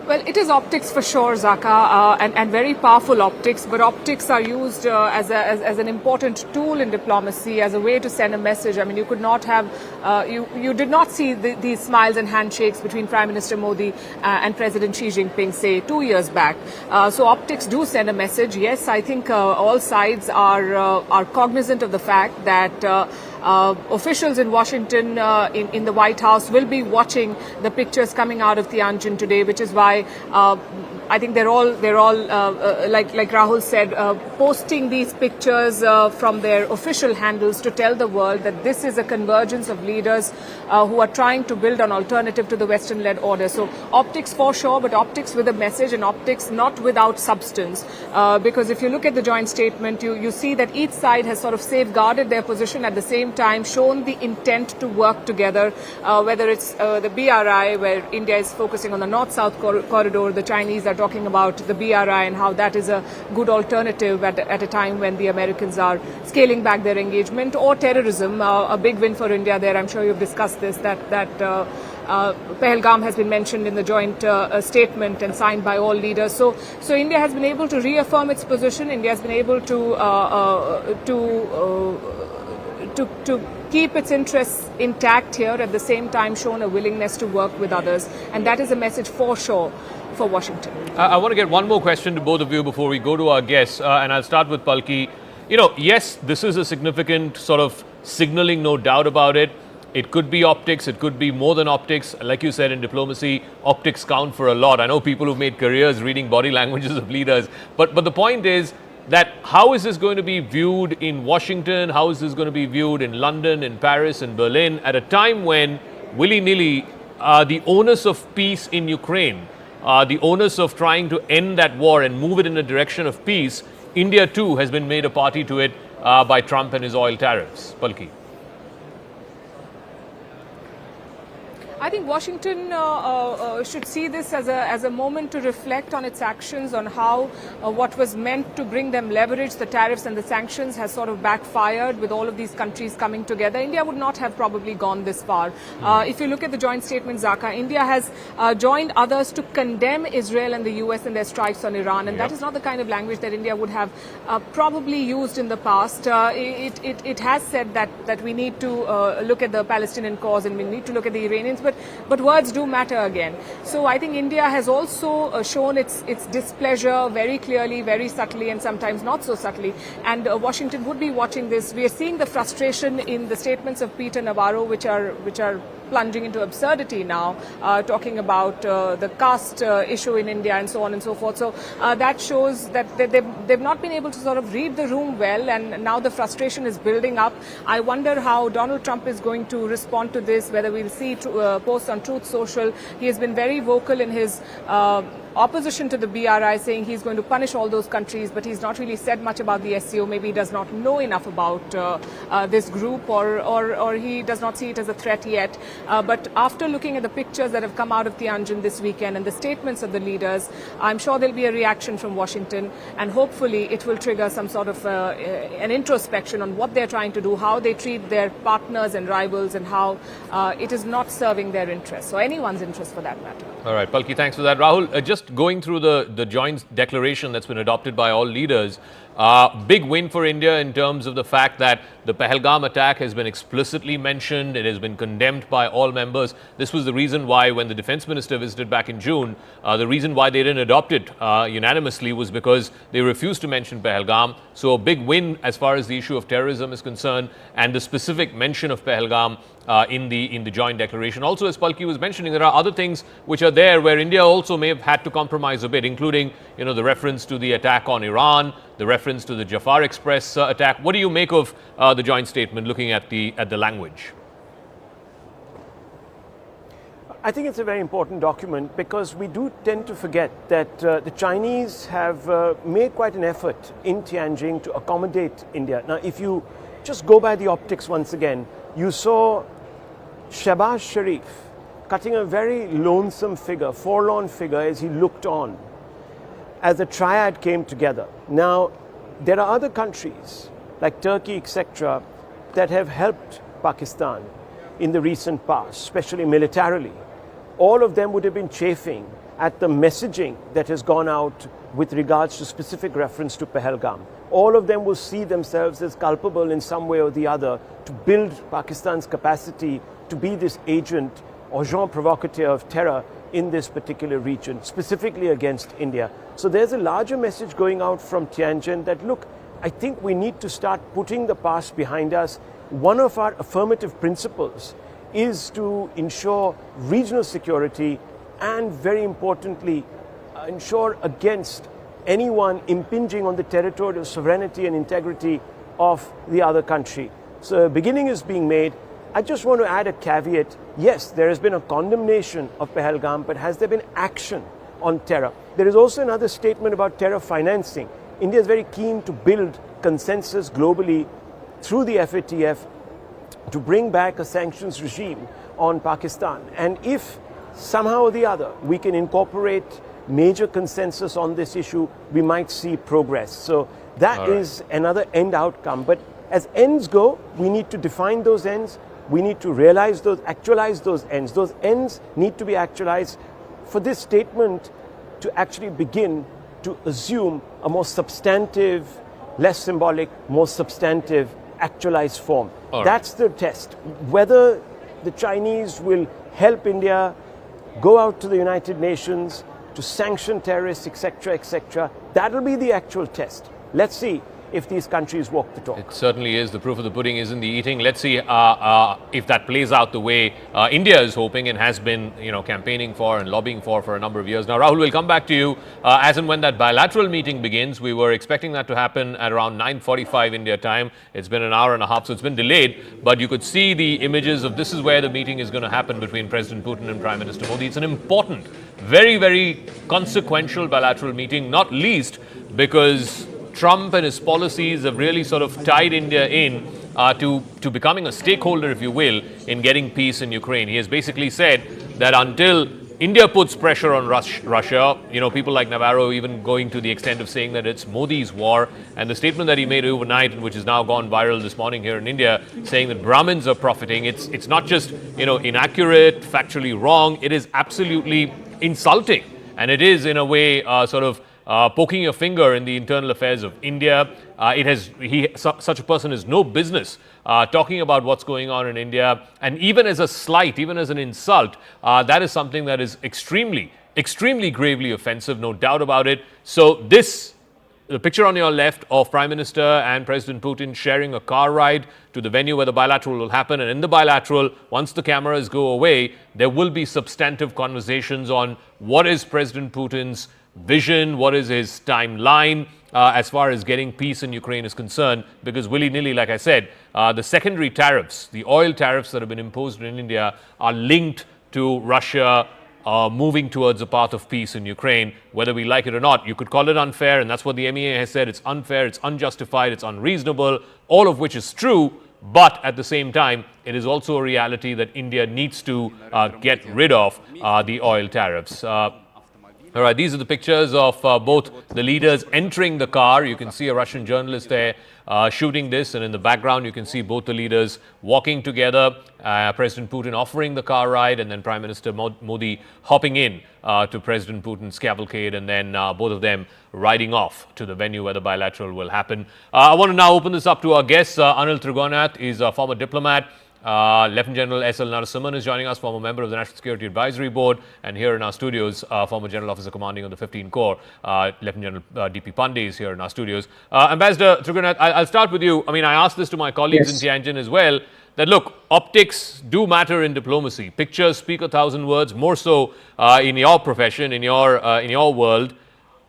Well, it is optics for sure, Zaka, and very powerful optics. But optics are used as an important tool in diplomacy, as a way to send a message. I mean, you could not have, you did not see these smiles and handshakes between Prime Minister Modi and President Xi Jinping, say, 2 years back. So optics do send a message. Yes, I think all sides are cognizant of the fact that officials in Washington, in the White House, will be watching the pictures coming out of Tianjin today, which is why I think they're all like Rahul said, posting these pictures from their official handles to tell the world that this is a convergence of leaders who are trying to build an alternative to the Western-led order. So optics for sure, but optics with a message and optics not without substance. Because if you look at the joint statement, you see that each side has sort of safeguarded their position, at the same time shown the intent to work together, whether it's the BRI, where India is focusing on the north-south corridor, the Chinese are talking about the BRI and how that is a good alternative at a time when the Americans are scaling back their engagement, or terrorism, a big win for India there. I'm sure you've discussed this, that Pahalgam has been mentioned in the joint statement and signed by all leaders. So India has been able to reaffirm its position. India has been able to keep its interests intact here, at the same time shown a willingness to work with others. And that is a message for sure for Washington.
I want to get one more question to both of you before we go to our guests, and I'll start with Palki. You know, yes, this is a significant sort of signaling, no doubt about it. It could be optics, it could be more than optics. Like you said, in diplomacy, optics count for a lot. I know people who've made careers reading body languages of leaders, but the point is that how is this going to be viewed in Washington? How is this going to be viewed in London, in Paris, in Berlin, at a time when willy-nilly the onus of peace in Ukraine, the onus of trying to end that war and move it in the direction of peace, India too has been made a party to it by Trump and his oil tariffs. Palki.
I think Washington should see this as a moment to reflect on its actions, on how what was meant to bring them leverage, the tariffs and the sanctions, has sort of backfired with all of these countries coming together. India would not have probably gone this far. If you look at the joint statement, Zaka, India has joined others to condemn Israel and the US in their strikes on Iran, and that is not the kind of language that India would have probably used in the past. It has said that we need to look at the Palestinian cause and we need to look at the Iranians, but words do matter again. So I think India has also shown its displeasure very clearly, very subtly, and sometimes not so subtly. And Washington would be watching this. We are seeing the frustration in the statements of Peter Navarro, which are plunging into absurdity now, talking about the caste issue in India and so on and so forth. So that shows that they've not been able to sort of read the room well, and now the frustration is building up. I wonder how Donald Trump is going to respond to this, whether we'll see posts on Truth Social. He has been very vocal in his opposition to the BRI, saying he's going to punish all those countries, but he's not really said much about the SCO. Maybe he does not know enough about this group, or he does not see it as a threat yet. But after looking at the pictures that have come out of Tianjin this weekend and the statements of the leaders, I'm sure there'll be a reaction from Washington, and hopefully it will trigger some sort of an introspection on what they're trying to do, how they treat their partners and rivals, and how it is not serving their interests, or anyone's interest for that matter.
All right, Palki, thanks for that. Rahul, just going through the joint declaration that's been adopted by all leaders, big win for India in terms of the fact that the Pahalgam attack has been explicitly mentioned. It has been condemned by all members. This was the reason why, when the defense minister visited back in June, the reason why they didn't adopt it unanimously was because they refused to mention Pahalgam. So a big win as far as the issue of terrorism is concerned, and the specific mention of Pahalgam in the joint declaration. Also, as Palki was mentioning, there are other things which are there where India also may have had to compromise a bit, including, you know, the reference to the attack on Iran, the reference to the Jafar Express attack. What do you make of the joint statement, looking at the language?
I think it's a very important document, because we do tend to forget that the Chinese have made quite an effort in Tianjin to accommodate India. Now, if you just go by the optics once again, you saw Shehbaz Sharif cutting a very lonesome figure, forlorn figure, as he looked on as the triad came together. Now, there are other countries like Turkey, etc., that have helped Pakistan in the recent past, especially militarily. All of them would have been chafing at the messaging that has gone out with regards to specific reference to Pahalgam. All of them will see themselves as culpable in some way or the other to build Pakistan's capacity to be this agent or agent provocateur of terror in this particular region, specifically against India. So there's a larger message going out from Tianjin that, look, I think we need to start putting the past behind us. one of our affirmative principles is to ensure regional security and, very importantly, ensure against anyone impinging on the territorial sovereignty and integrity of the other country. So a beginning is being made. I just want to add a caveat. Yes, there has been a condemnation of Pahalgam, but has there been action on terror? There is also another statement about terror financing. India is very keen to build consensus globally through the FATF to bring back a sanctions regime on Pakistan. And if somehow or the other we can incorporate major consensus on this issue, we might see progress. So that is another end outcome. But as ends go, we need to define those ends. We need to realize those, actualize those ends. Those ends need to be actualized for this statement to actually begin to assume a more substantive, less symbolic, more substantive, actualized form. That's the test. Whether the Chinese will help India go out to the United Nations to sanction terrorists, etc., that'll be the actual test. Let's see if these countries walk the talk.
It certainly is. The proof of the pudding is in the eating. Let's see if that plays out the way India is hoping and has been, campaigning for and lobbying for a number of years. Now, Rahul, we'll come back to you as and when that bilateral meeting begins. We were expecting that to happen at around 9:45 India time. It's been an hour and a half, so it's been delayed. But you could see the images of this is where the meeting is going to happen between President Putin and Prime Minister Modi. It's an important, very, very consequential bilateral meeting, not least because Trump and his policies have really sort of tied India in to becoming a stakeholder, if you will, in getting peace in Ukraine. He has basically said that until India puts pressure on Russia, people like Navarro even going to the extent of saying that it's Modi's war. And the statement that he made overnight, which has now gone viral this morning here in India, saying that Brahmins are profiting, it's not just, inaccurate, factually wrong, it is absolutely insulting. And it is, in a way, poking your finger in the internal affairs of India. Such a person has no business talking about what's going on in India. And even as a slight, even as an insult, that is something that is extremely, extremely gravely offensive, no doubt about it. So the picture on your left of Prime Minister and President Putin sharing a car ride to the venue where the bilateral will happen. And in the bilateral, once the cameras go away, there will be substantive conversations on what is President Putin's vision, what is his timeline as far as getting peace in Ukraine is concerned, because willy-nilly, like I said, the secondary tariffs, the oil tariffs that have been imposed in India are linked to Russia moving towards a path of peace in Ukraine, whether we like it or not. You could call it unfair, and that's what the MEA has said. It's unfair, it's unjustified, it's unreasonable, all of which is true. But at the same time, it is also a reality that India needs to get rid of the oil tariffs. All right, these are the pictures of both the leaders entering the car. You can see a Russian journalist there shooting this, and in the background you can see both the leaders walking together, President Putin offering the car ride, and then Prime Minister Modi hopping in to President Putin's cavalcade, and then both of them riding off to the venue where the bilateral will happen. I want to now open this up to our guests. Anil Trigonath is a former diplomat. Lieutenant General S.L. Narasimhan is joining us, former member of the National Security Advisory Board, and here in our studios, former General Officer Commanding of the 15 Corps, Lieutenant General D.P. Pandey is here in our studios. Ambassador Trigonath, I'll start with you. I asked this to my colleagues in Tianjin as well, that look, optics do matter in diplomacy. Pictures speak 1,000 words, more so in your profession, in your world.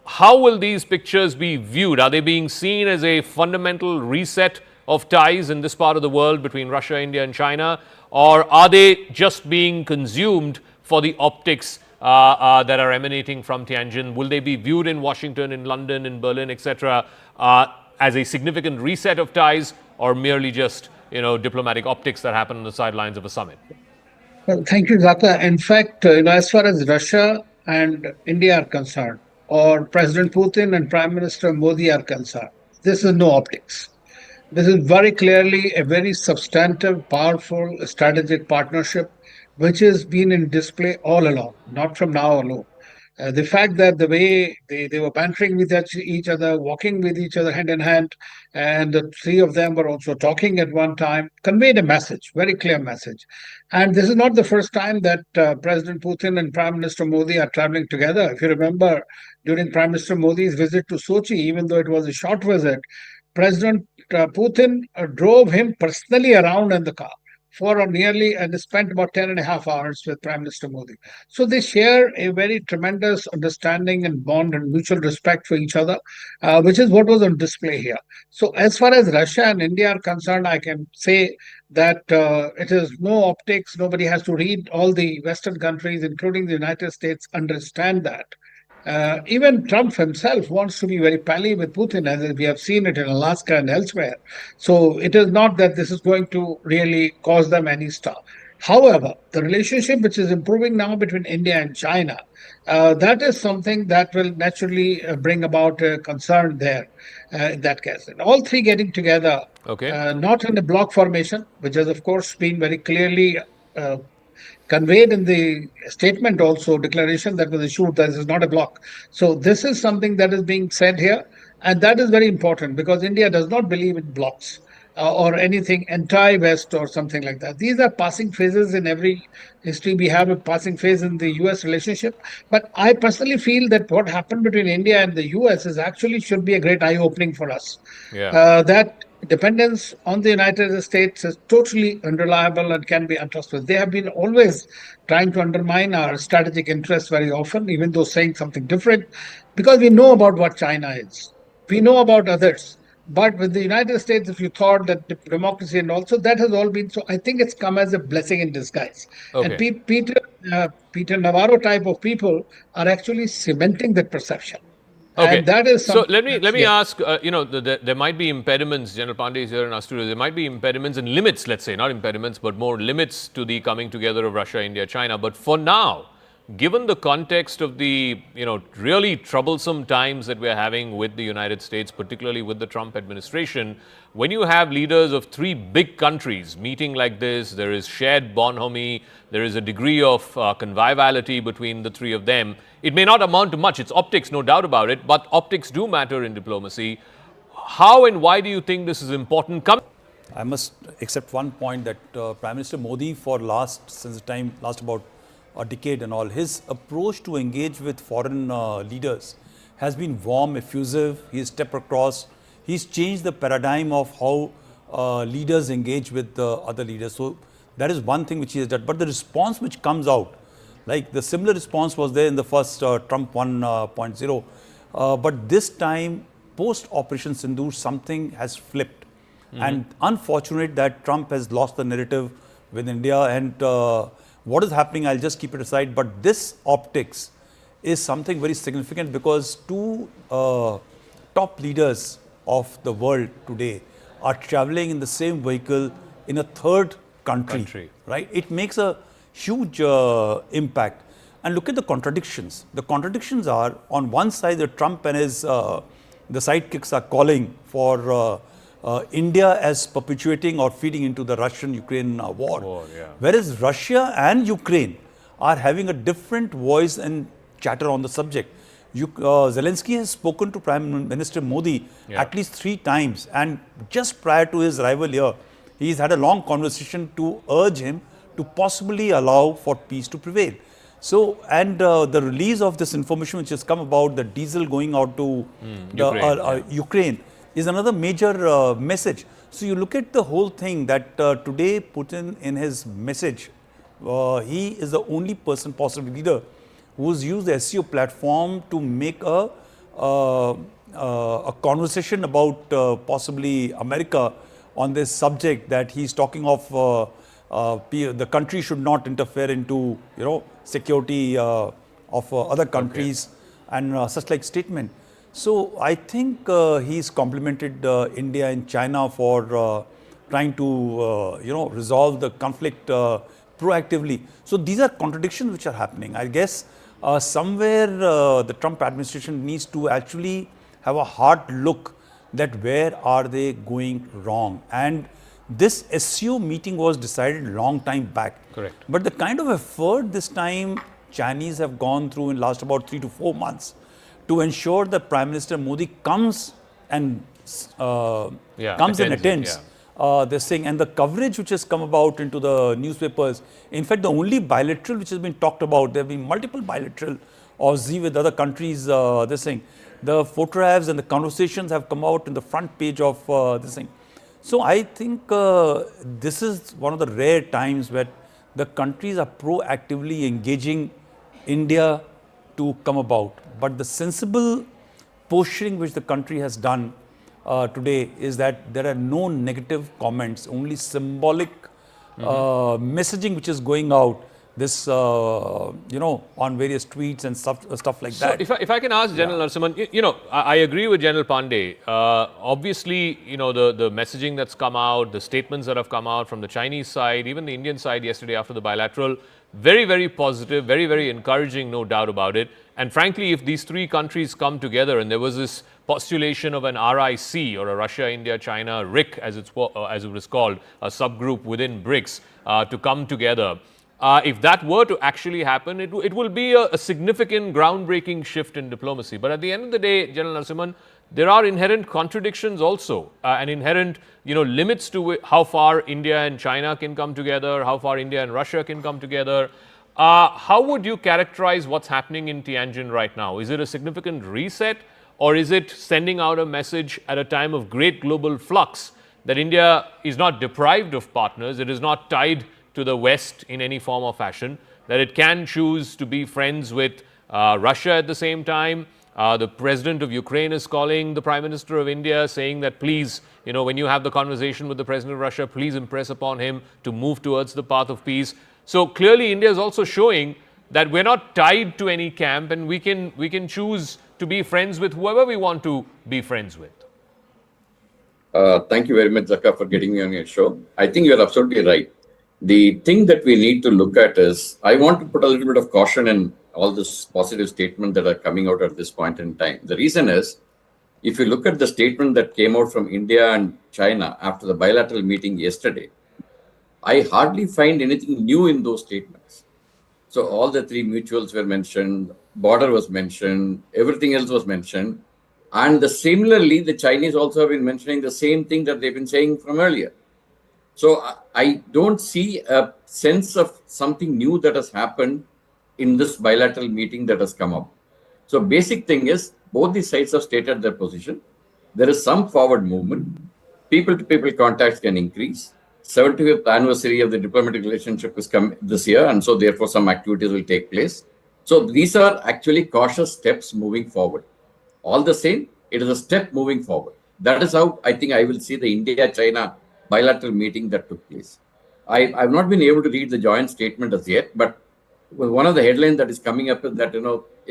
How will these pictures be viewed? Are they being seen as a fundamental reset of ties in this part of the world between Russia, India and China, or are they just being consumed for the optics that are emanating from Tianjin? Will they be viewed in Washington, in London, in Berlin, etc., as a significant reset of ties, or merely just diplomatic optics that happen on the sidelines of a summit?
Well, thank you, Zaka. In fact, as far as Russia and India are concerned, or President Putin and Prime Minister Modi are concerned, this is no optics. This is very clearly a very substantive, powerful, strategic partnership, which has been in display all along, not from now alone. The fact that the way they were bantering with each other, walking with each other hand in hand, and the three of them were also talking at one time, conveyed a message, very clear message. And this is not the first time that President Putin and Prime Minister Modi are traveling together. If you remember, during Prime Minister Modi's visit to Sochi, even though it was a short visit, President Putin drove him personally around in the car for nearly and spent about 10.5 hours with Prime Minister Modi. So they share a very tremendous understanding and bond and mutual respect for each other, which is what was on display here. So as far as Russia and India are concerned, I can say that it is no optics. Nobody has to read. All the Western countries, including the United States, understand that. Even Trump himself wants to be very pally with Putin, as we have seen it in Alaska and elsewhere. So it is not that this is going to really cause them any star. However, the relationship which is improving now between India and China, that is something that will naturally bring about concern there in that case. And all three getting together, not in a bloc formation, which has, of course, been very clearly conveyed in the statement also, declaration that was issued, that this is not a bloc. So this is something that is being said here, and that is very important because India does not believe in blocs or anything anti-West or something like that. These are passing phases in every history. We have a passing phase in the US relationship. But I personally feel that what happened between India and the US is actually should be a great eye-opening for us. That dependence on the United States is totally unreliable and can be untrustworthy. They have been always trying to undermine our strategic interests very often, even though saying something different, because we know about what China is. We know about others. But with the United States, if you thought that democracy and also that has all been, so I think it's come as a blessing in disguise. And Peter Navarro type of people are actually cementing that perception. And that is
so let me ask, there might be impediments, General Pandey is here in our studio, there might be impediments and limits, let's say, not impediments, but more limits to the coming together of Russia, India, China. But for now, given the context of the, really troublesome times that we're having with the United States, particularly with the Trump administration, when you have leaders of three big countries meeting like this, there is shared bonhomie, there is a degree of conviviality between the three of them. It may not amount to much. It's optics, no doubt about it, but optics do matter in diplomacy. How and why do you think this is important?
I must accept one point that Prime Minister Modi since the time, last about a decade and all, his approach to engage with foreign leaders has been warm, effusive. He's stepped across. He's changed the paradigm of how leaders engage with other leaders. So that is one thing which he has done. But the response which comes out, like the similar response was there in the first Trump 1.0. But this time, post-Operation Sindoor, something has flipped. And unfortunate that Trump has lost the narrative with India. And what is happening, I'll just keep it aside. But this optics is something very significant because two top leaders of the world today are traveling in the same vehicle in a third country. Right? It makes a huge impact. And look at the contradictions. The contradictions are, on one side, that Trump and his the sidekicks are calling for India as perpetuating or feeding into the Russian-Ukraine war. Whereas Russia and Ukraine are having a different voice and chatter on the subject. Zelensky has spoken to Prime Minister Modi at least 3 times, and just prior to his arrival here, he's had a long conversation to urge him to possibly allow for peace to prevail. So, and the release of this information which has come about, the diesel going out to Ukraine is another major message. So you look at the whole thing that today Putin in his message, he is the only person, possibly leader, who's used the SCO platform to make a conversation about possibly America on this subject, that he's talking of the country should not interfere into security of other countries and such like statement. So I think he's complimented India and China for trying to resolve the conflict proactively. So these are contradictions which are happening. I guess somewhere the Trump administration needs to actually have a hard look that where are they going wrong. And this SCO meeting was decided long time back.
Correct.
But the kind of effort this time Chinese have gone through in last about 3 to 4 months to ensure that Prime Minister Modi comes and attends this thing, and the coverage which has come about into the newspapers. In fact, the only bilateral which has been talked about, there have been multiple bilateral of Xi with other countries, this thing. The photographs and the conversations have come out in the front page of this thing. So I think this is one of the rare times where the countries are proactively engaging India to come about. But the sensible posturing which the country has done today is that there are no negative comments, only symbolic messaging which is going out. This, on various tweets and stuff like that.
So if I can ask General Narasimhan, I agree with General Pandey. Obviously, the messaging that's come out, the statements that have come out from the Chinese side, even the Indian side yesterday after the bilateral, very, very positive, very, very encouraging, no doubt about it. And frankly, if these three countries come together, and there was this postulation of an RIC, or a Russia, India, China, RIC as it was called, a subgroup within BRICS, to come together. If that were to actually happen, it will be a significant, groundbreaking shift in diplomacy. But at the end of the day, General Narasimhan, there are inherent contradictions also, and inherent, limits to how far India and China can come together, how far India and Russia can come together. How would you characterize what's happening in Tianjin right now? Is it a significant reset, or is it sending out a message at a time of great global flux that India is not deprived of partners, it is not tied to the West in any form or fashion, that it can choose to be friends with Russia at the same time? The President of Ukraine is calling the Prime Minister of India, saying that please, when you have the conversation with the President of Russia, please impress upon him to move towards the path of peace. So clearly India is also showing that we're not tied to any camp, and we can choose to be friends with whoever we want to be friends with.
Thank you very much, Zaka, for getting me on your show. I think you're absolutely right. The thing that we need to look at is, I want to put a little bit of caution in all this positive statement that are coming out at this point in time. The reason is, if you look at the statement that came out from India and China after the bilateral meeting yesterday, I hardly find anything new in those statements. So all the three mutuals were mentioned, border was mentioned, everything else was mentioned. And similarly, the Chinese also have been mentioning the same thing that they've been saying from earlier. So I don't see a sense of something new that has happened in this bilateral meeting that has come up. So basic thing is, both the sides have stated their position. There is some forward movement. People-to-people contacts can increase. 75th anniversary of the diplomatic relationship is come this year, and so therefore some activities will take place. So these are actually cautious steps moving forward. All the same, it is a step moving forward. That is how I think I will see the India-China bilateral meeting that took place. I've not been able to read the joint statement as yet, but one of the headlines that is coming up is that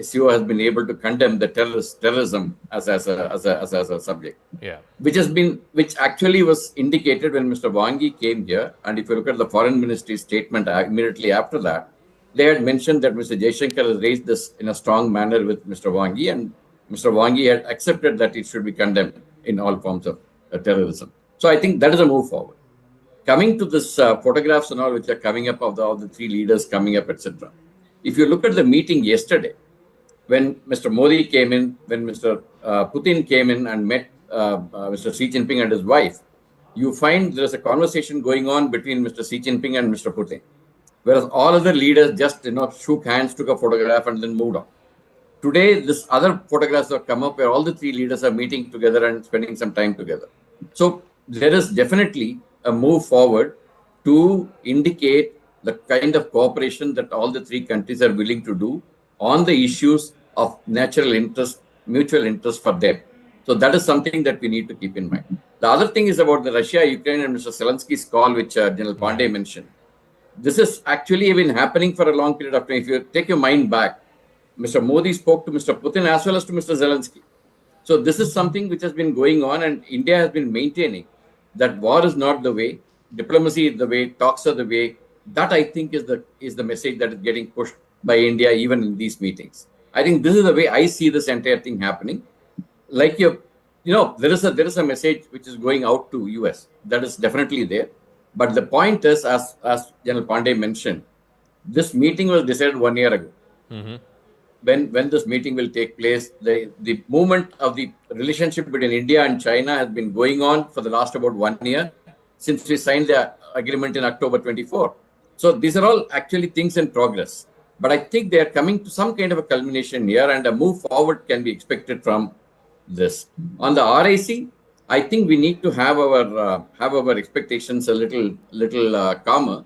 SCO has been able to condemn the terrorism as a subject.
Yeah.
Which actually was indicated when Mr. Wang Yi came here, and if you look at the foreign ministry statement immediately after that, they had mentioned that Mr. Jaishankar has raised this in a strong manner with Mr. Wang Yi, and Mr. Wang Yi had accepted that it should be condemned in all forms of terrorism. So I think that is a move forward. Coming to this photographs and all which are coming up of all the three leaders coming up, etc. If you look at the meeting yesterday, when Mr. Modi came in, when Mr. Putin came in and met Mr. Xi Jinping and his wife, you find there's a conversation going on between Mr. Xi Jinping and Mr. Putin. Whereas all other leaders just shook hands, took a photograph and then moved on. Today, this other photographs have come up where all the three leaders are meeting together and spending some time together. So there is definitely a move forward to indicate the kind of cooperation that all the three countries are willing to do on the issues of natural interest, mutual interest for them. So that is something that we need to keep in mind. The other thing is about the Russia, Ukraine and Mr. Zelensky's call, which General Pandey mentioned. This has actually been happening for a long period of time. If you take your mind back, Mr. Modi spoke to Mr. Putin as well as to Mr. Zelensky. So this is something which has been going on, and India has been maintaining that war is not the way, diplomacy is the way, talks are the way. That I think is the message that is getting pushed by India even in these meetings. I think this is the way I see this entire thing happening. Like there is a message which is going out to US. That is definitely there. But the point is, as General Pandey mentioned, this meeting was decided 1 year ago.
Mm-hmm.
When this meeting will take place, the movement of the relationship between India and China has been going on for the last about 1 year since we signed the agreement in October 24. So these are all actually things in progress. But I think they are coming to some kind of a culmination here, and a move forward can be expected from this. On the RIC, I think we need to have our expectations a little calmer.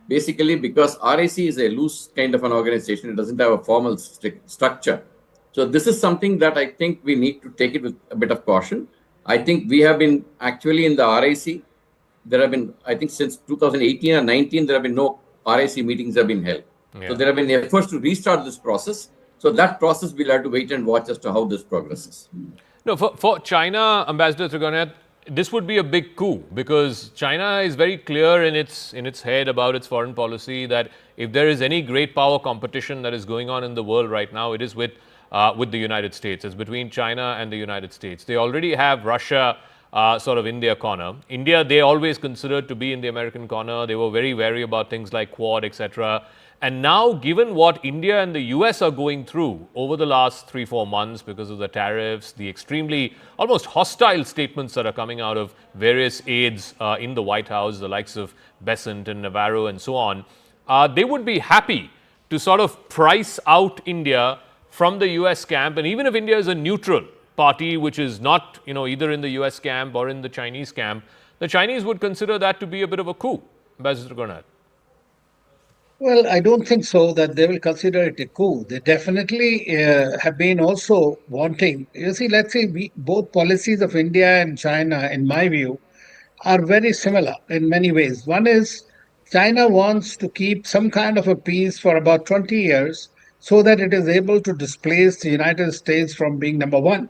Basically, because RIC is a loose kind of an organization, it doesn't have a formal structure. So this is something that I think we need to take it with a bit of caution. I think we have been actually in the RIC. There have been, I think, since 2018 or 19, there have been no RIC meetings have been held. Yeah. So there have been efforts to restart this process. So that process we'll have to wait and watch as to how this progresses.
No, for China, Ambassador Trigonath, this would be a big coup, because China is very clear in its head about its foreign policy that if there is any great power competition that is going on in the world right now, it is with the United States. It's between China and the United States. They already have Russia sort of in their corner. India, they always considered to be in the American corner. They were very wary about things like Quad, etc. And now, given what India and the US are going through over the last 3-4 months because of the tariffs, the extremely almost hostile statements that are coming out of various aides in the White House, the likes of Bessent and Navarro and so on, they would be happy to sort of price out India from the US camp. And even if India is a neutral party, which is not, either in the US camp or in the Chinese camp, the Chinese would consider that to be a bit of a coup. Ambassador Trigonath.
Well, I don't think so that they will consider it a coup. They definitely have been also wanting, let's say both policies of India and China, in my view, are very similar in many ways. One is China wants to keep some kind of a peace for about 20 years so that it is able to displace the United States from being number one.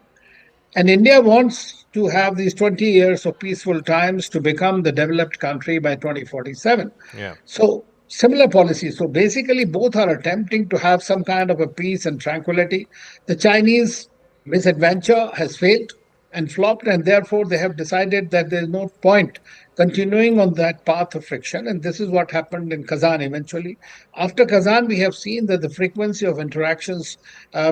And India wants to have these 20 years of peaceful times to become the developed country by 2047.
Yeah.
So similar policies. So basically, both are attempting to have some kind of a peace and tranquility. The Chinese misadventure has failed and flopped, and therefore they have decided that there is no point continuing on that path of friction. And this is what happened in Kazan eventually. After Kazan, we have seen that the frequency of interactions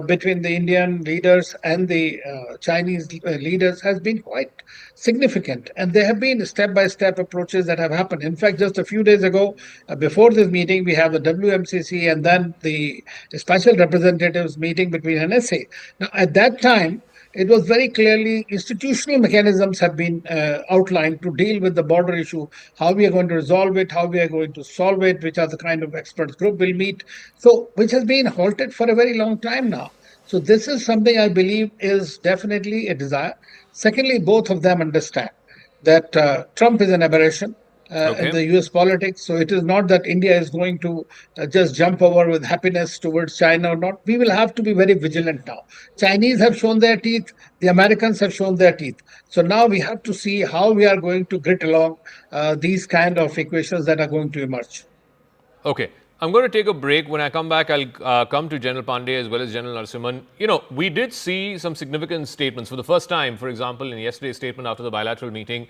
between the Indian leaders and the Chinese leaders has been quite significant. And there have been step-by-step approaches that have happened. In fact, just a few days ago, before this meeting, we have the WMCC and then the special representatives meeting between NSA. Now, at that time, it was very clearly institutional mechanisms have been outlined to deal with the border issue, how we are going to resolve it, how we are going to solve it, which are the kind of experts group will meet. So, which has been halted for a very long time now. So this is something I believe is definitely a desire. Secondly, both of them understand that Trump is an aberration in the US politics. So it is not that India is going to just jump over with happiness towards China or not. We will have to be very vigilant now. Chinese have shown their teeth. The Americans have shown their teeth. So now we have to see how we are going to grit along these kind of equations that are going to emerge.
Okay. I'm going to take a break. When I come back, I'll come to General Pandey as well as General Narasimhan. We did see some significant statements. For the first time, for example, in yesterday's statement after the bilateral meeting,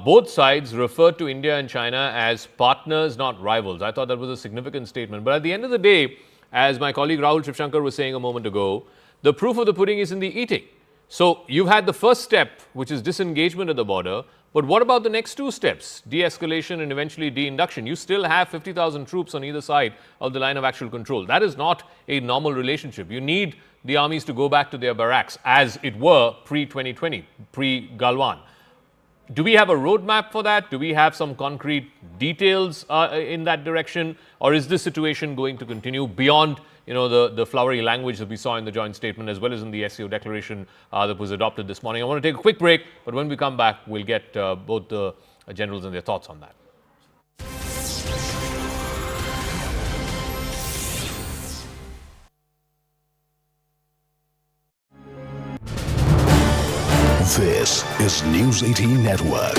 both sides referred to India and China as partners, not rivals. I thought that was a significant statement. But at the end of the day, as my colleague Rahul Shivshankar was saying a moment ago, the proof of the pudding is in the eating. So you've had the first step, which is disengagement at the border. But what about the next two steps? De-escalation and eventually de-induction. You still have 50,000 troops on either side of the line of actual control. That is not a normal relationship. You need the armies to go back to their barracks, as it were pre-2020, pre-Galwan. Do we have a roadmap for that? Do we have some concrete details in that direction? Or is this situation going to continue beyond the flowery language that we saw in the joint statement as well as in the SCO declaration that was adopted this morning? I want to take a quick break, but when we come back, we'll get both the generals and their thoughts on that.
This is News 18 Network.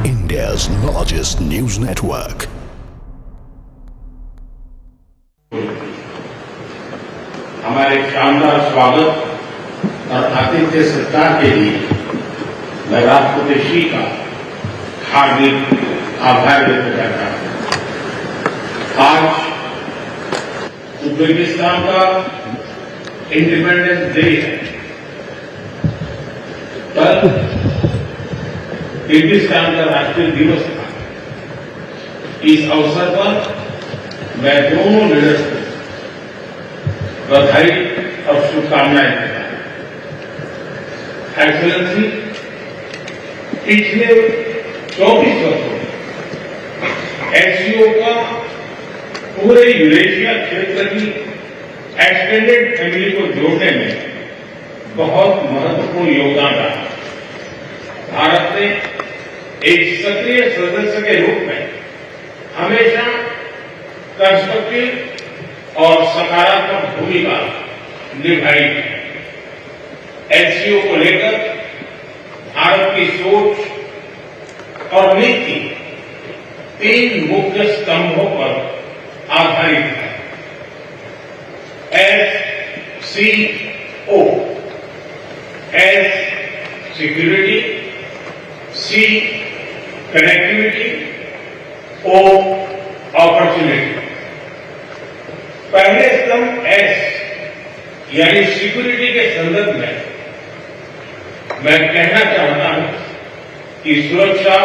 India's largest news network.
हमारे शानदार स्वागत और आतिथ्य सत्कार के लिए मैं राष्ट्रपति श्री का हार्दिक आभार व्यक्त करता हूं। आज उज्बेकिस्तान का इंडिपेंडेंस डे है। कल किर्गिस्तान का राष्ट्रीय दिवस था। इस अवसर पर मैं दोनों लीडर्स को बधाई और शुभकामनाएं देता हूं। एक्सेलेंसी, पिछले 24 वर्षों में SCO का पूरे यूरेशिया क्षेत्र की एक्सटेंडेड फैमिली को जोड़ने में बहुत महत्वपूर्ण योगदान रहा। भारत ने एक सक्रिय सदस्य के रूप में हमेशा कंस्ट्रक्टिव और सकारात्मक भूमिका निभाई है। SCO को लेकर भारत की सोच और नीति 3 मुख्य स्तंभों पर आधारित है। SCO, S security, C connectivity, O opportunity. पहले स्तंभ S यानी सिक्योरिटी के संदर्भ में मैं कहना चाहता हूं कि सुरक्षा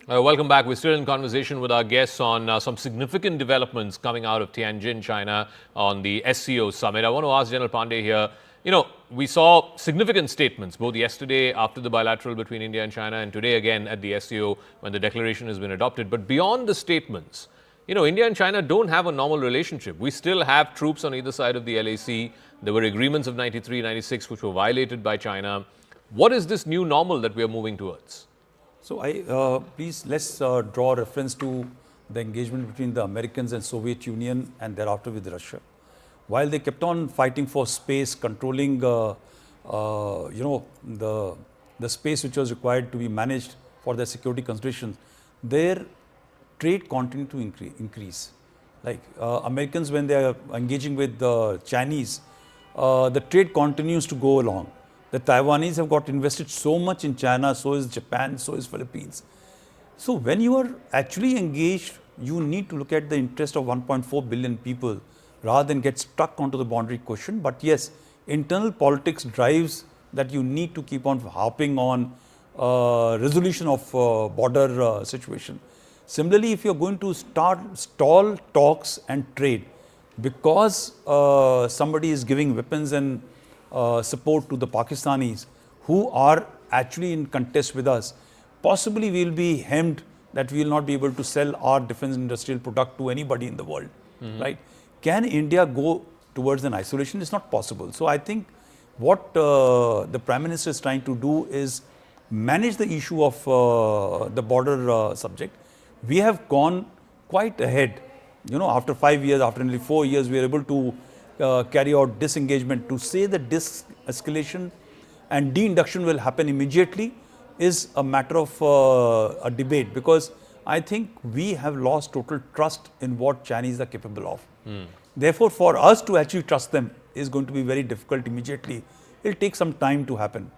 Welcome back. We're still in conversation with our guests on some significant developments coming out of Tianjin, China on the SCO summit. I want to ask General Pandey here, you know, we saw significant statements both yesterday after the bilateral between India and China and today again at the SCO when the declaration has been adopted. But beyond the statements, you know, India and China don't have a normal relationship. We still have troops on either side of the LAC. There were agreements of 93, 96 which were violated by China. What is this new normal that we are moving towards?
So, please let's draw reference to the engagement between the Americans and Soviet Union and thereafter with Russia. While they kept on fighting for space, controlling, you know, the space which was required to be managed for their security considerations, their trade continued to increase. Like Americans, when they are engaging with the Chinese, the trade continues to go along. The Taiwanese have got invested so much in China, so is Japan, so is Philippines. So when you are actually engaged, you need to look at the interest of 1.4 billion people rather than get stuck onto the boundary question. But yes, internal politics drives that you need to keep on harping on resolution of border situation. Similarly, if you are going to stall talks and trade because somebody is giving weapons and support to the Pakistanis who are actually in contest with us, possibly we will be hemmed that we will not be able to sell our defense industrial product to anybody in the world, right? Can India go towards an isolation? It's not possible. So I think what the Prime Minister is trying to do is manage the issue of the border subject. We have gone quite ahead. You know, after 5 years, after nearly 4 years, we are able to carry out disengagement. To say that de-escalation and de-induction will happen immediately is a matter of a debate, because I think we have lost total trust in what Chinese are capable of. Therefore, for us to actually trust them is going to be very difficult immediately. It will take some time to happen.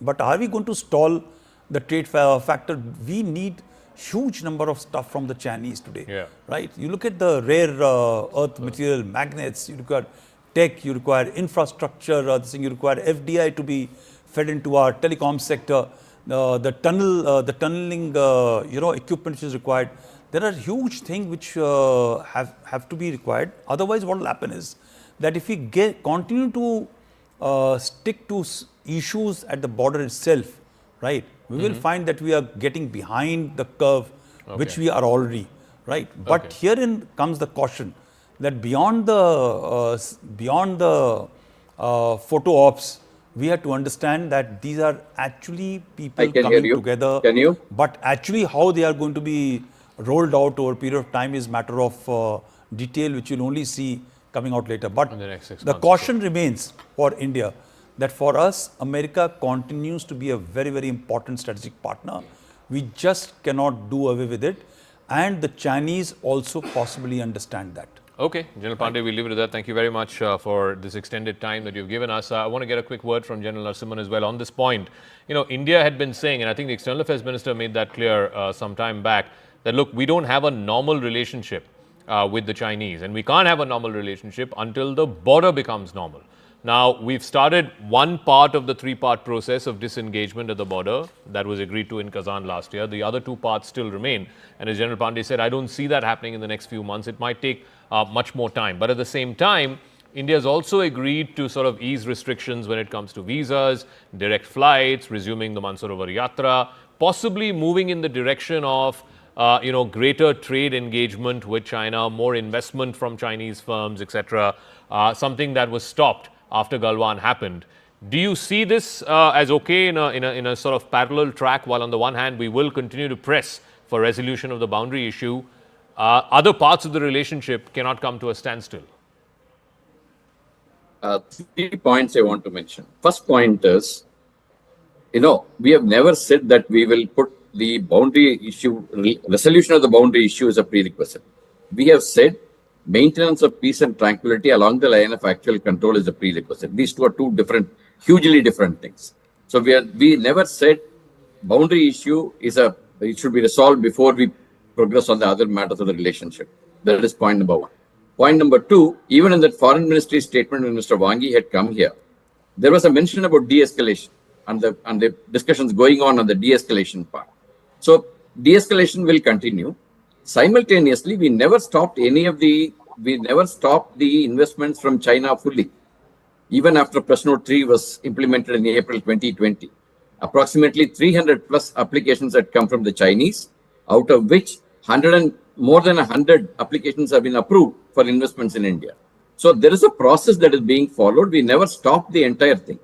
But are we going to stall the trade factor? We need huge number of stuff from the Chinese today, right? You look at the rare earth material, magnets, you require tech, you require infrastructure, you require FDI to be fed into our telecom sector, the tunneling, you know, equipment which is required. There are huge things which have to be required. Otherwise, what will happen is that if we continue to stick to issues at the border itself, right, we will find that we are getting behind the curve, which we are already, right? But herein comes the caution that beyond the photo ops, we have to understand that these are actually people coming together. But actually how they are going to be rolled out over a period of time is matter of detail, which you'll only see coming out later. But the caution remains for India that for us, America continues to be a very, very important strategic partner. We just cannot do away with it. And the Chinese also possibly understand that.
Okay, General Pandey, we'll leave it at that. Thank you very much for this extended time that you've given us. I want to get a quick word from General Narasimhan as well on this point. You know, India had been saying, and I think the External Affairs Minister made that clear some time back, that look, we don't have a normal relationship with the Chinese, and we can't have a normal relationship until the border becomes normal. Now, we've started one part of the three-part process of disengagement at the border that was agreed to in Kazan last year. The other two parts still remain. And as General Pandey said, I don't see that happening in the next few months. It might take much more time. But at the same time, India has also agreed to sort of ease restrictions when it comes to visas, direct flights, resuming the Mansarovar Yatra, possibly moving in the direction of greater trade engagement with China, more investment from Chinese firms, etc. Something that was stopped after Galwan happened. Do you see this as okay in a sort of parallel track, while on the one hand we will continue to press for resolution of the boundary issue, other parts of the relationship cannot come to a standstill?
3 points I want to mention. First point is, we have never said that we will put the boundary issue, resolution of the boundary issue as a prerequisite. We have said maintenance of peace and tranquility along the line of actual control is a prerequisite. These two are two different, hugely different things. So we never said boundary issue it should be resolved before we progress on the other matters of the relationship. That is point number one. Point number two, even in the foreign ministry statement when Mr. Wang Yi had come here, there was a mention about de-escalation and the discussions going on the de-escalation part. So de-escalation will continue. Simultaneously, we never stopped the investments from China fully. Even after Press Note 3 was implemented in April 2020, approximately 300 plus applications had come from the Chinese, out of which more than 100 applications have been approved for investments in India. So there is a process that is being followed. We never stopped the entire thing.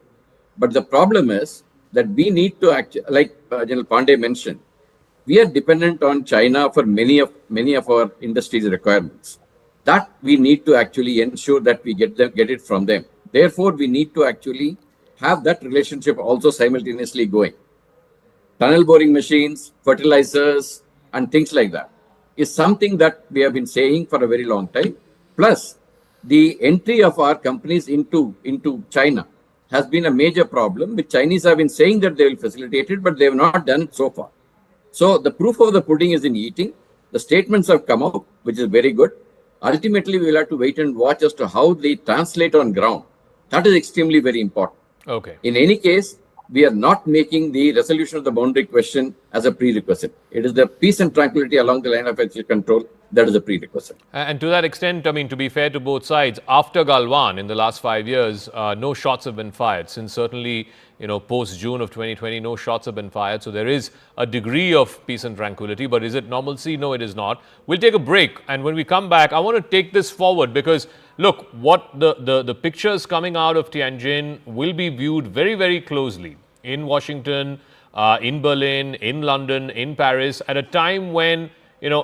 But the problem is that we need to like General Pandey mentioned, we are dependent on China for many of our industries' requirements. That we need to actually ensure that we get it from them. Therefore, we need to actually have that relationship also simultaneously going. Tunnel boring machines, fertilizers, and things like that is something that we have been saying for a very long time. Plus, the entry of our companies into China has been a major problem, which Chinese have been saying that they will facilitate it, but they have not done it so far. So the proof of the pudding is in eating. The statements have come out, which is very good. Ultimately, we will have to wait and watch as to how they translate on ground. That is extremely very important.
Okay.
In any case, we are not making the resolution of the boundary question as a prerequisite. It is the peace and tranquility along the line of actual control that is a prerequisite.
And to that extent, I mean, to be fair to both sides, after Galwan in the last 5 years, no shots have been fired. Since certainly, post-June of 2020, no shots have been fired. So there is a degree of peace and tranquility. But is it normalcy? No, it is not. We'll take a break. And when we come back, I want to take this forward because, look, what the pictures coming out of Tianjin will be viewed very, very closely in Washington, in Berlin, in London, in Paris, at a time when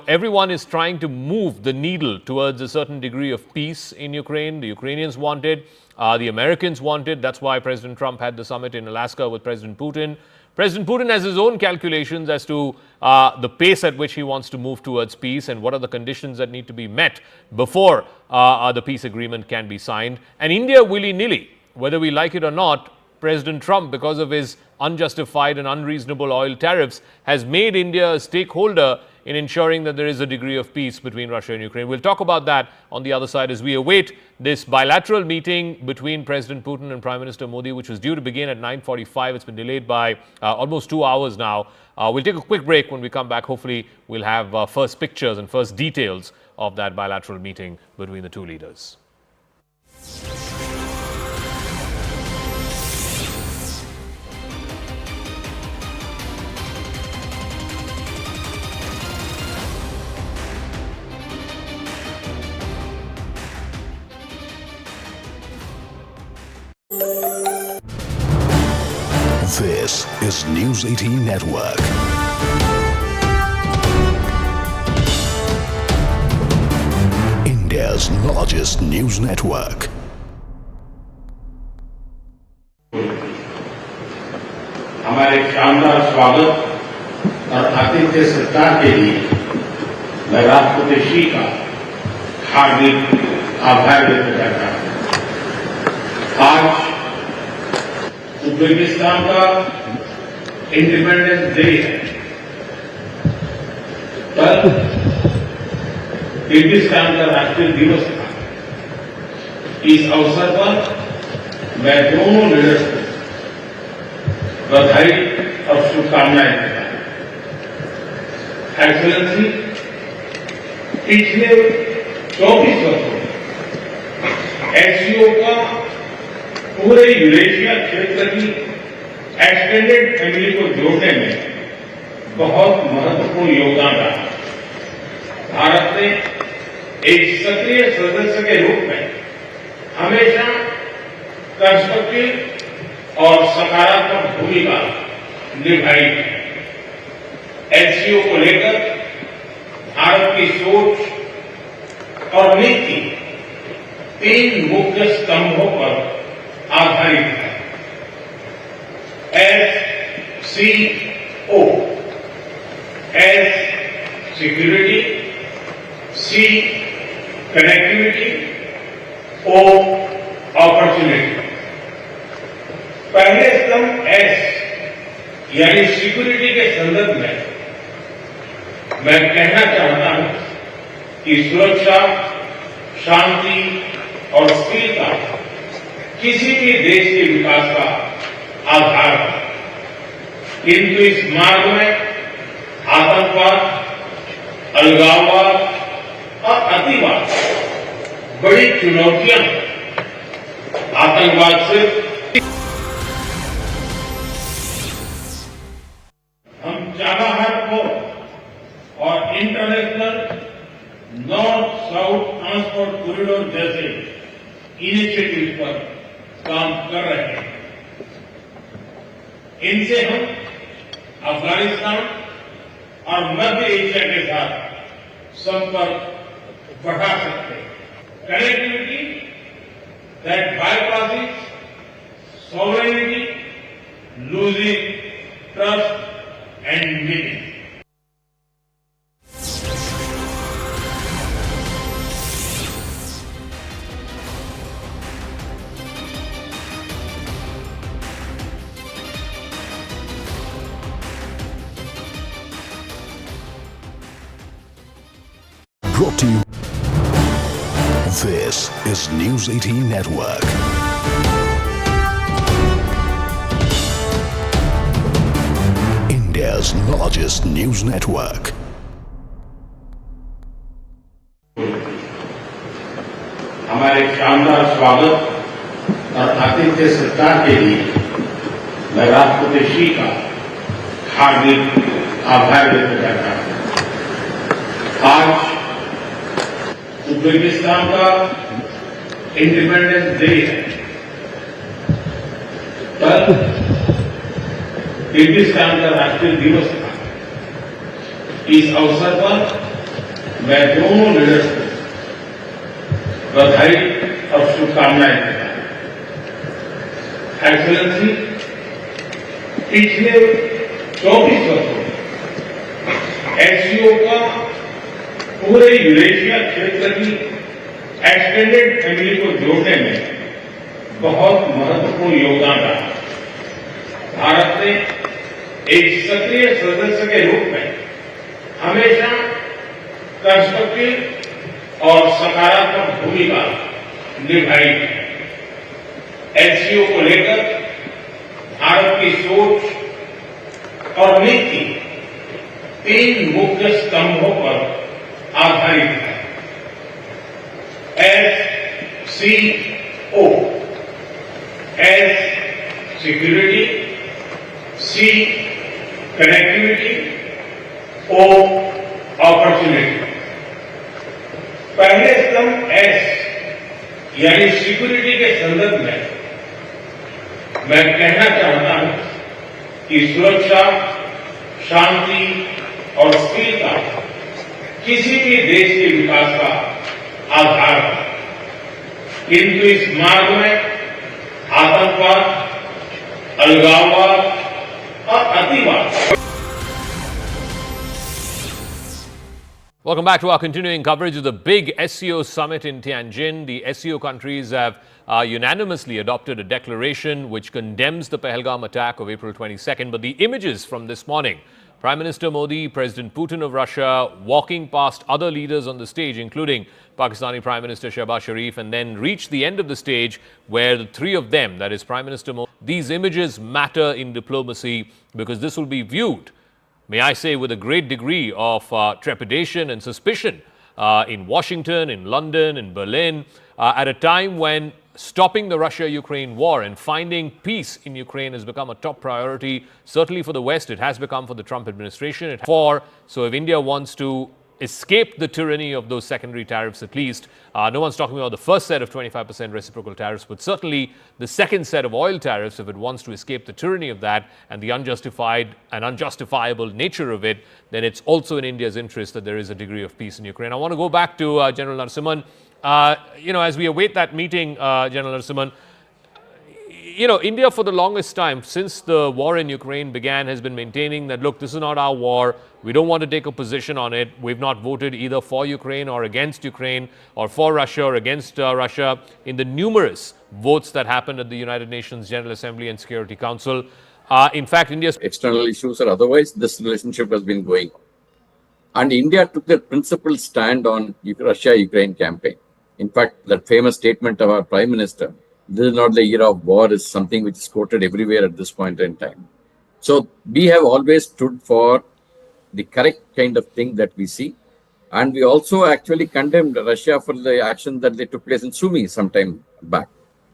everyone is trying to move the needle towards a certain degree of peace in Ukraine. The Ukrainians want it. The Americans want it. That's why President Trump had the summit in Alaska with President Putin. President Putin has his own calculations as to the pace at which he wants to move towards peace and what are the conditions that need to be met before the peace agreement can be signed. And India, willy-nilly, whether we like it or not, President Trump, because of his unjustified and unreasonable oil tariffs, has made India a stakeholder in ensuring that there is a degree of peace between Russia and Ukraine. We'll talk about that on the other side as we await this bilateral meeting between President Putin and Prime Minister Modi, which was due to begin at 9:45. It's been delayed by almost 2 hours now. We'll take a quick break. When we come back, hopefully we'll have first pictures and first details of that bilateral meeting between the two leaders.
This is News 18 Network. India's largest news network.
हमारे शानदार स्वागत और आतिथ्य सत्कार के लिए मैं राष्ट्रपति शी का हार्दिक आभार व्यक्त करता हूं। आज उज्बेकिस्तान का इंडिपेंडेंस डे है। कल किर्गिस्तान का राष्ट्रीय दिवस था। इस अवसर पर मैं दोनों लीडर्स को बधाई और शुभकामनाएं देता हूं। एक्सेलेंसी, पिछले 24 वर्षों में SCO का पूरे यूरेशिया क्षेत्र की एक्सटेंडेड फैमिली को जोड़ने में बहुत महत्वपूर्ण योगदान रहा। भारत ने एक सक्रिय सदस्य के रूप में हमेशा कंस्ट्रक्टिव और सकारात्मक भूमिका निभाई है। SCO को लेकर भारत की सोच और नीति 3 मुख्य स्तंभों पर आधारित है। SCO, S security, C connectivity, O opportunity. पहले स्तंभ S यानी सिक्योरिटी के संदर्भ में मैं कहना चाहता हूं कि सुरक्षा, शांति और स्थिरता किसी भी देश के विकास का आधार है। किंतु इस मार्ग में आतंकवाद, अलगाववाद और अतिवाद बड़ी चुनौतियां हैं। आतंकवाद से हम चाबहार पोर्ट और international north south transport corridor जैसे इनिशिएटिव पर काम कर रहे हैं। इनसे हम अफगानिस्तान और मध्य एशिया के साथ संपर्क बढ़ा सकते हैं। Connectivity that bypasses sovereignty, losing trust and meaning.
Brought to you. This is News 18 Network. India's largest news network.
हमारे शानदार स्वागत और आतिथ्य सत्कार के लिए मैं राष्ट्रपति शी का हार्दिक आभार व्यक्त करता हूं। आज उज्बेकिस्तान का इंडिपेंडेंस डे है। कल किर्गिस्तान का राष्ट्रीय दिवस था। इस अवसर पर मैं दोनों लीडर्स को बधाई और शुभकामनाएं देता हूं। एक्सेलेंसी, पिछले 24 वर्षों में SCO का पूरे यूरेशिया क्षेत्र की एक्सटेंडेड फैमिली को जोड़ने में बहुत महत्वपूर्ण योगदान रहा। भारत ने एक सक्रिय सदस्य के रूप में हमेशा कंस्ट्रक्टिव और सकारात्मक भूमिका निभाई है। SCO को लेकर भारत की सोच और नीति 3 मुख्य स्तंभों पर आधारित है। SCO, S security, C connectivity, O opportunity. पहले स्तंभ S यानी सिक्योरिटी के संदर्भ में मैं कहना चाहता हूं कि सुरक्षा, शांति और स्थिरता किसी भी देश के विकास का आधार है। किंतु इस मार्ग में आतंकवाद, अलगाववाद और अतिवाद
Welcome back to our continuing coverage of the big SCO summit in Tianjin. The SCO countries have unanimously adopted a declaration which condemns the Pahalgam attack of April 22nd. But the images from this morning, Prime Minister Modi, President Putin of Russia, walking past other leaders on the stage, including Pakistani Prime Minister Shehbaz Sharif, and then reach the end of the stage where the three of them, that is Prime Minister Modi, these images matter in diplomacy because this will be viewed, may I say, with a great degree of trepidation and suspicion in Washington, in London, in Berlin, at a time when stopping the Russia-Ukraine war and finding peace in Ukraine has become a top priority. Certainly for the West, it has become for the Trump administration. So if India wants to escape the tyranny of those secondary tariffs at least, no one's talking about the first set of 25% reciprocal tariffs, but certainly the second set of oil tariffs, if it wants to escape the tyranny of that and the unjustified and unjustifiable nature of it, then it's also in India's interest that there is a degree of peace in Ukraine. I want to go back to General Narasimhan. As we await that meeting, General Narasimhan, India for the longest time, since the war in Ukraine began, has been maintaining that, look, this is not our war. We don't want to take a position on it. We've not voted either for Ukraine or against Ukraine or for Russia or against Russia in the numerous votes that happened at the United Nations General Assembly and Security Council. In fact, India's
external issues or otherwise, this relationship has been going. And India took the principled stand on Russia-Ukraine campaign. In fact, that famous statement of our Prime Minister, this is not the era of war, is something which is quoted everywhere at this point in time. So we have always stood for the correct kind of thing that we see. And we also actually condemned Russia for the action that they took place in Sumy some time back,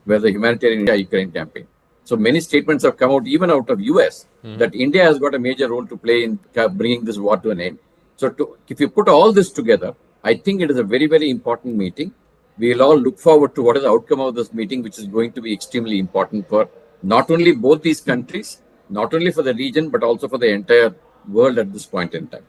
where the humanitarian Ukraine campaign. So many statements have come out, even out of US, that India has got a major role to play in bringing this war to an end. So if you put all this together, I think it is a very, very important meeting. We'll all look forward to what is the outcome of this meeting, which is going to be extremely important for not only both these countries, not only for the region, but also for the entire world at this point in time.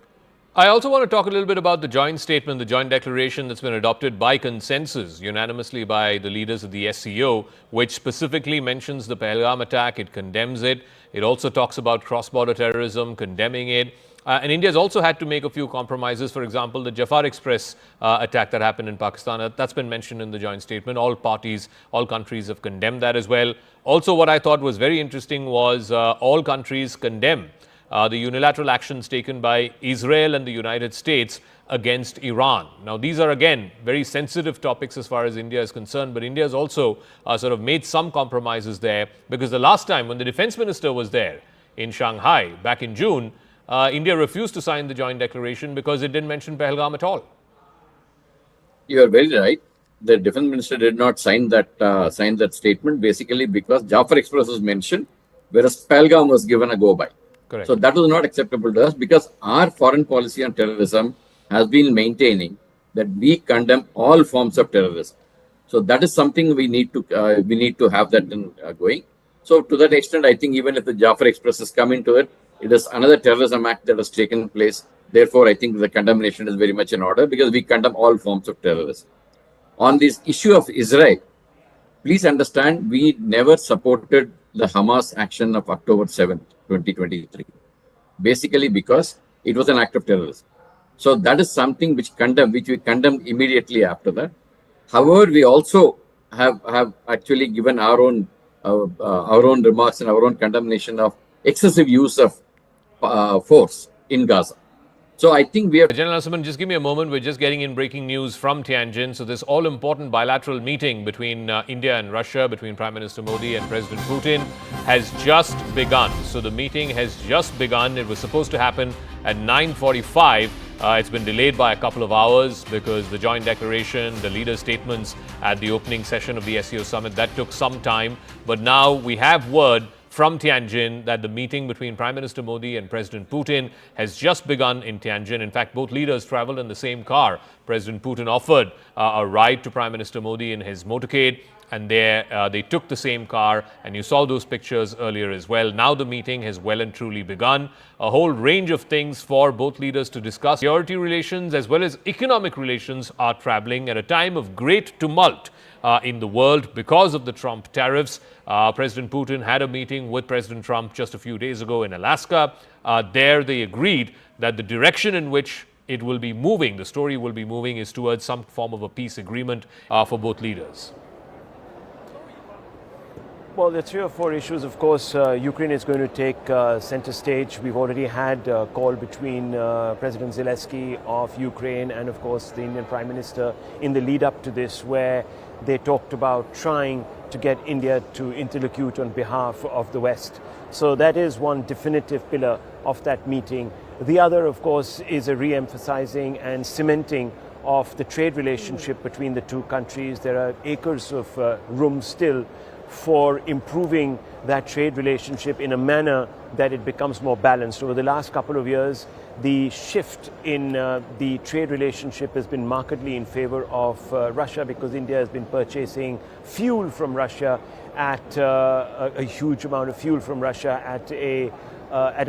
I also want to talk a little bit about the joint statement, the joint declaration that's been adopted by consensus, unanimously by the leaders of the SCO, which specifically mentions the Pahalgam attack. It condemns it. It also talks about cross-border terrorism, condemning it. And India has also had to make a few compromises. For example, the Jafar Express attack that happened in Pakistan, that's been mentioned in the joint statement. All parties, all countries have condemned that as well. Also, what I thought was very interesting was all countries condemn the unilateral actions taken by Israel and the United States against Iran. Now, these are, again, very sensitive topics as far as India is concerned, but India has also sort of made some compromises there, because the last time when the defense minister was there in Shanghai back in June, India refused to sign the joint declaration because it didn't mention Pahalgam at all.
You are very right. The defense minister did not sign that statement, basically because Jafar Express was mentioned, whereas Pahalgam was given a go-by.
Correct.
So that was not acceptable to us, because our foreign policy on terrorism has been maintaining that we condemn all forms of terrorism. So that is something we need to have that going. So to that extent, I think even if the Jafar Express has come into it, it is another terrorism act that has taken place. Therefore, I think the condemnation is very much in order, because we condemn all forms of terrorism. On this issue of Israel, please understand, we never supported the Hamas action of October 7th, 2023, basically because it was an act of terrorism. So that is something which we condemned immediately after that. However, we also have actually given our own remarks and our own condemnation of excessive use of force in Gaza. So I think we have...
General Narasimhan, just give me a moment. We're just getting in breaking news from Tianjin. So this all-important bilateral meeting between India and Russia, between Prime Minister Modi and President Putin, has just begun. So the meeting has just begun. It was supposed to happen at 9:45. It's been delayed by a couple of hours because the joint declaration, the leaders' statements at the opening session of the SCO summit, that took some time. But now we have word from Tianjin that the meeting between Prime Minister Modi and President Putin has just begun in Tianjin. In fact, both leaders traveled in the same car. President Putin offered a ride to Prime Minister Modi in his motorcade, and they took the same car, and you saw those pictures earlier as well. Now the meeting has well and truly begun. A whole range of things for both leaders to discuss. Security relations as well as economic relations are traveling at a time of great tumult in the world because of the Trump tariffs. President Putin had a meeting with President Trump just a few days ago in Alaska. There they agreed that the direction in which it will be moving, the story will be moving is towards some form of a peace agreement for both leaders.
Well, there are 3 or 4 issues. Of course, Ukraine is going to take center stage. We've already had a call between President Zelensky of Ukraine and, of course, the Indian Prime Minister in the lead up to this, where they talked about trying to get India to interlocute on behalf of the West. So that is one definitive pillar of that meeting. The other, of course, is a re-emphasizing and cementing of the trade relationship between the two countries. There are acres of room still for improving that trade relationship in a manner that it becomes more balanced. Over the last couple of years, the shift in the trade relationship has been markedly in favor of Russia, because India has been purchasing fuel from Russia at a huge amount of fuel from Russia at a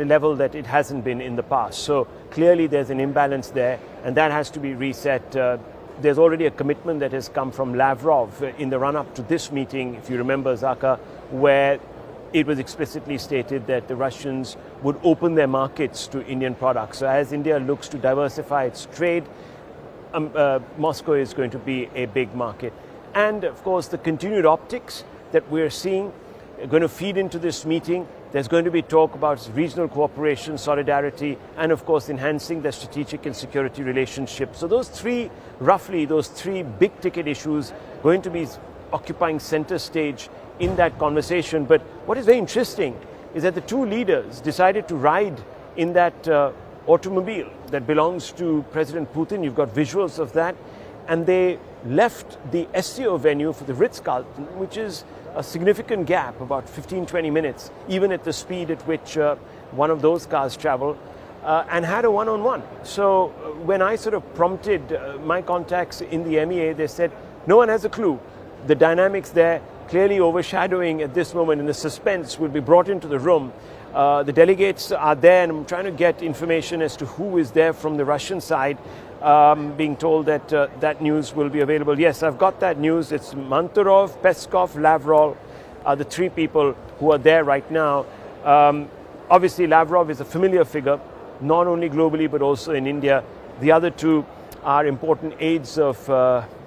level that it hasn't been in the past. So clearly there's an imbalance there, and that has to be reset. There's already a commitment that has come from Lavrov in the run-up to this meeting, if you remember, Zaka, where it was explicitly stated that the Russians would open their markets to Indian products. So as India looks to diversify its trade, Moscow is going to be a big market. And of course, the continued optics that we're seeing are going to feed into this meeting. There's going to be talk about regional cooperation, solidarity, and of course enhancing the strategic and security relationship. So those three big ticket issues going to be occupying center stage in that conversation. But what is very interesting is that the two leaders decided to ride in that automobile that belongs to President Putin. You've got visuals of that. And they left the SCO venue for the Ritz-Carlton, which is a significant gap, about 15-20 minutes, even at the speed at which one of those cars travel, and had a one-on-one. So when I sort of prompted my contacts in the MEA, they said, no one has a clue. The dynamics there clearly overshadowing at this moment, and the suspense will be brought into the room. The delegates are there, and I'm trying to get information as to who is there from the Russian side. Being told that that news will be available. Yes, I've got that news. It's Manturov, Peskov, Lavrov are the three people who are there right now. Obviously, Lavrov is a familiar figure, not only globally but also in India. The other two are important aides of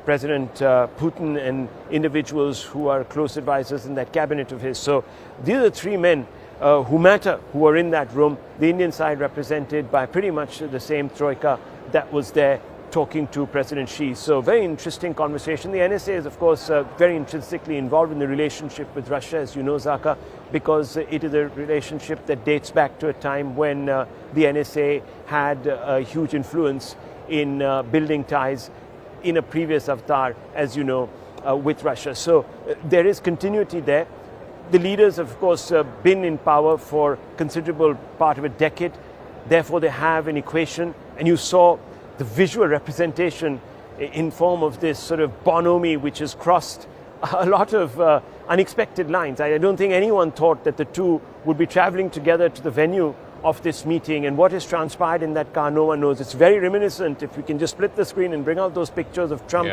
President Putin and individuals who are close advisors in that cabinet of his. So these are the three men who matter, who are in that room. The Indian side represented by pretty much the same troika that was there talking to President Xi. So very interesting conversation. The NSA is, of course, very intrinsically involved in the relationship with Russia, as you know, Zaka, because it is a relationship that dates back to a time when the NSA had a huge influence in building ties in a previous avatar, as you know, with Russia. So there is continuity there. The leaders, of course, been in power for considerable part of a decade. Therefore, they have an equation, and you saw the visual representation in form of this sort of bonhomie, which has crossed a lot of unexpected lines. I don't think anyone thought that the two would be traveling together to the venue of this meeting, and what has transpired in that car, no one knows. It's very reminiscent, if we can just split the screen and bring out those pictures of Trump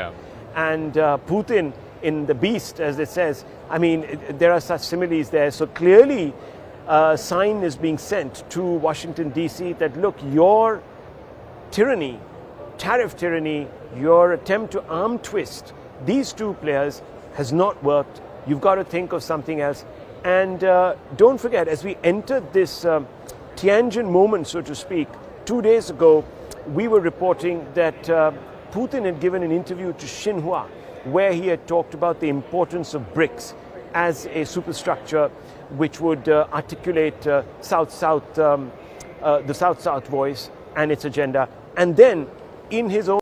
and Putin in the beast, as it says. I mean, there are such similes there. So clearly, a sign is being sent to Washington, D.C. that, look, your tyranny, tariff tyranny, your attempt to arm twist these two players has not worked. You've got to think of something else. And don't forget, as we entered this Tianjin moment, so to speak, 2 days ago, we were reporting that Putin had given an interview to Xinhua, where he had talked about the importance of BRICS as a superstructure which would articulate the South-South voice and its agenda. And then, in his own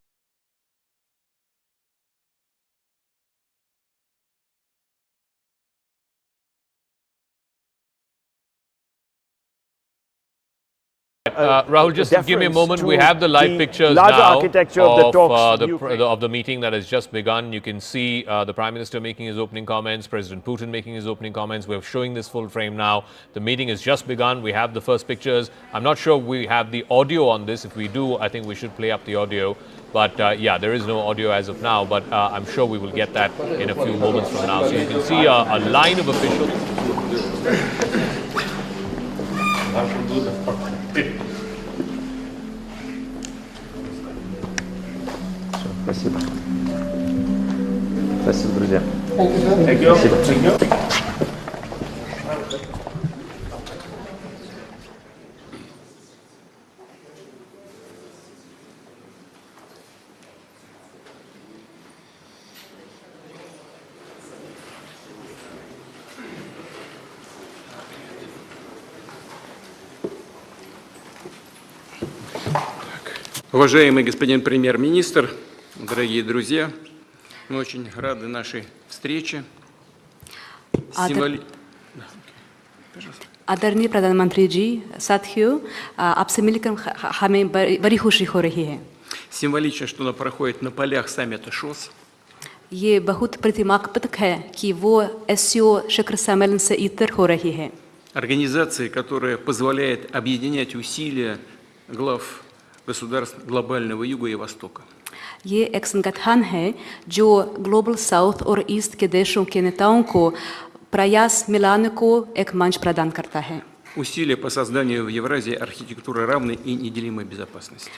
Rahul, just give me a moment. We have the live pictures
larger
now
architecture of the talks
of the meeting that has just begun. You can see the Prime Minister making his opening comments, President Putin making his opening comments. We're showing this full frame now. The meeting has just begun. We have the first pictures. I'm not sure we have the audio on this. If we do, I think we should play up the audio. But yeah, there is no audio as of now, but I'm sure we will get that in a few moments from now. So you can see a line of officials.
Спасибо. Спасибо, друзья.
Thank you. Thank you.
Уважаемый господин премьер-министр, дорогие друзья, мы очень рады нашей встрече.
आदरणीय प्रधानमंत्री जी, साथियों, आपसे मिलकर हमें बड़ी खुशी हो रही है।
Символично, что она проходит на полях саммита ШОС.
ये बहुत प्रतिमात्मक है कि वो SCO शिखर सम्मेलन से इतर हो रही है।
Организации, которая позволяет объединять усилия глав государств глобального Юга и Востока.
ये एक संगठन है जो ग्लोबल साउथ और ईस्ट के देशों के नेताओं को प्रयास मिलाने को एक मंच प्रदान करता है।
Усилия по созданию в Евразии архитектуры равной и неделимой безопасности.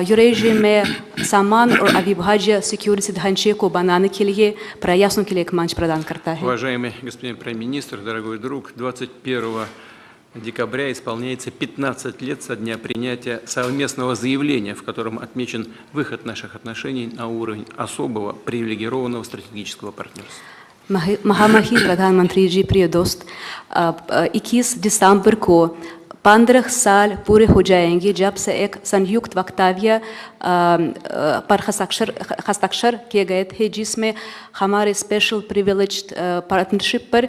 यूरेशिया में समान और अविभाज्य सिक्योरिटी ढांचे को बनाने के लिए प्रयासों के लिए एक मंच प्रदान करता है।
Уважаемый господин премьер-министр, дорогой друг, 21 декабря исполняется 15 лет со дня принятия совместного заявления, в котором отмечен выход наших отношений на уровень особого привилегированного стратегического партнерства.
महामहिम प्रधानमंत्री जी, प्रिय दोस्त, 21 दिसंबर को 15 साल पूरे हो जाएंगे जब से एक संयुक्त वक्तव्य पर हस्ताक्षर किए गए थे, जिसमें हमारे स्पेशल प्रिविलेज्ड पार्टनरशिप पर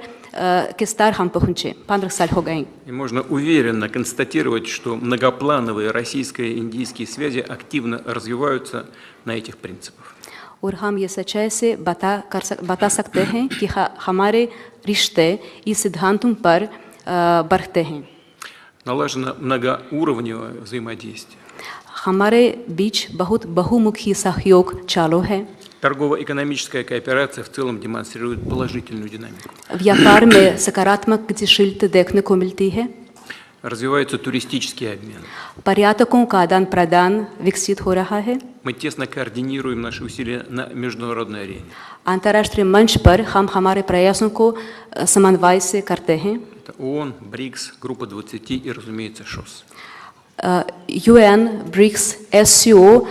किस तरह हम पहुँचे। 15 साल हो गए।
И можно уверенно констатировать, что многоплановые российско-индийские связи активно развиваются на этих принципах.
और हम ये сочай से बता सकते हैं कि हमारे रिश्ते इस सिद्धांतों पर बढ़ते हैं।
Налажено многоуровневое взаимодействие.
हमारे बीच बहुत बहुमुखी सहयोग चालू है।
Торгово-экономическая кооперация в целом демонстрирует положительную динамику.
व्यापार में सकारात्मक गतिशीलता देखने को मिलती है।
Развивается туристический обмен.
पर्यटकों का आदान-प्रदान विकसित हो रहा है।
Мы тесно координируем наши усилия на международной арене.
अंतर्राष्ट्रीय मंच पर हम हमारे प्रयासों को समन्वय से करते हैं।
Это ООН, БРИКС, Группа 20 и, разумеется, ШОС.
UN, BRICS, SCO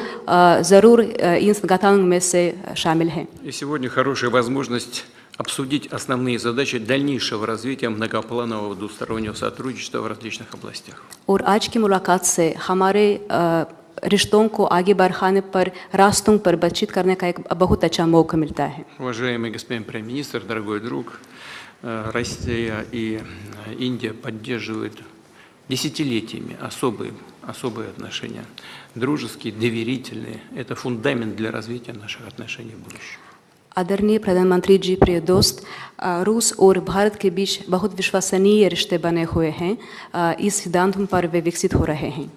जरूर इन संगठनों में से शामिल हैं।
И сегодня хорошая возможность обсудить основные задачи дальнейшего развития многопланового двустороннего сотрудничества в различных областях.
और आज की मुलाकात से हमारे रिश्तों को आगे बढ़ाने पर रास्तों पर बातचीत करने का एक बहुत अच्छा मौका मिलता है।
Уважаемый господин премьер-министр, дорогой друг, Россия и Индия поддерживают десятилетиями особые отношения, дружеские, доверительные. Это фундамент для развития наших отношений в будущем.
आदरणीय प्रधानमंत्री जी, प्रिय दोस्त, रूस और भारत के बीच बहुत विश्वसनीय रिश्ते बने हुए हैं। इस सिद्धांतों पर वे विकसित हो रहे हैं।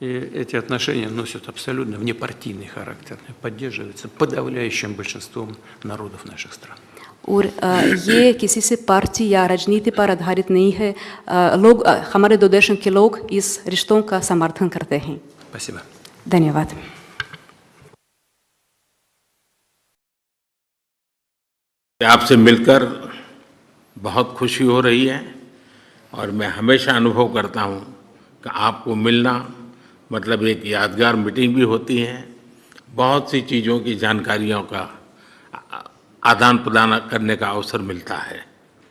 И эти отношения носят абсолютно внепартийный характер, поддерживаются подавляющим большинством народов наших стран.
और ये किसी से पार्टी या राजनीति पर आधारित नहीं है। लोग, हमारे दो देशों के लोग इस रिश्तों का समर्थन करते हैं।
Спасибо.
धन्यवाद।
आपसे मिलकर बहुत खुशी हो रही है और मैं हमेशा अनुभव करता हूँ कि आपको मिलना मतलब एक यादगार मीटिंग भी होती है, बहुत सी चीज़ों की जानकारियों का आदान प्रदान करने का अवसर मिलता है।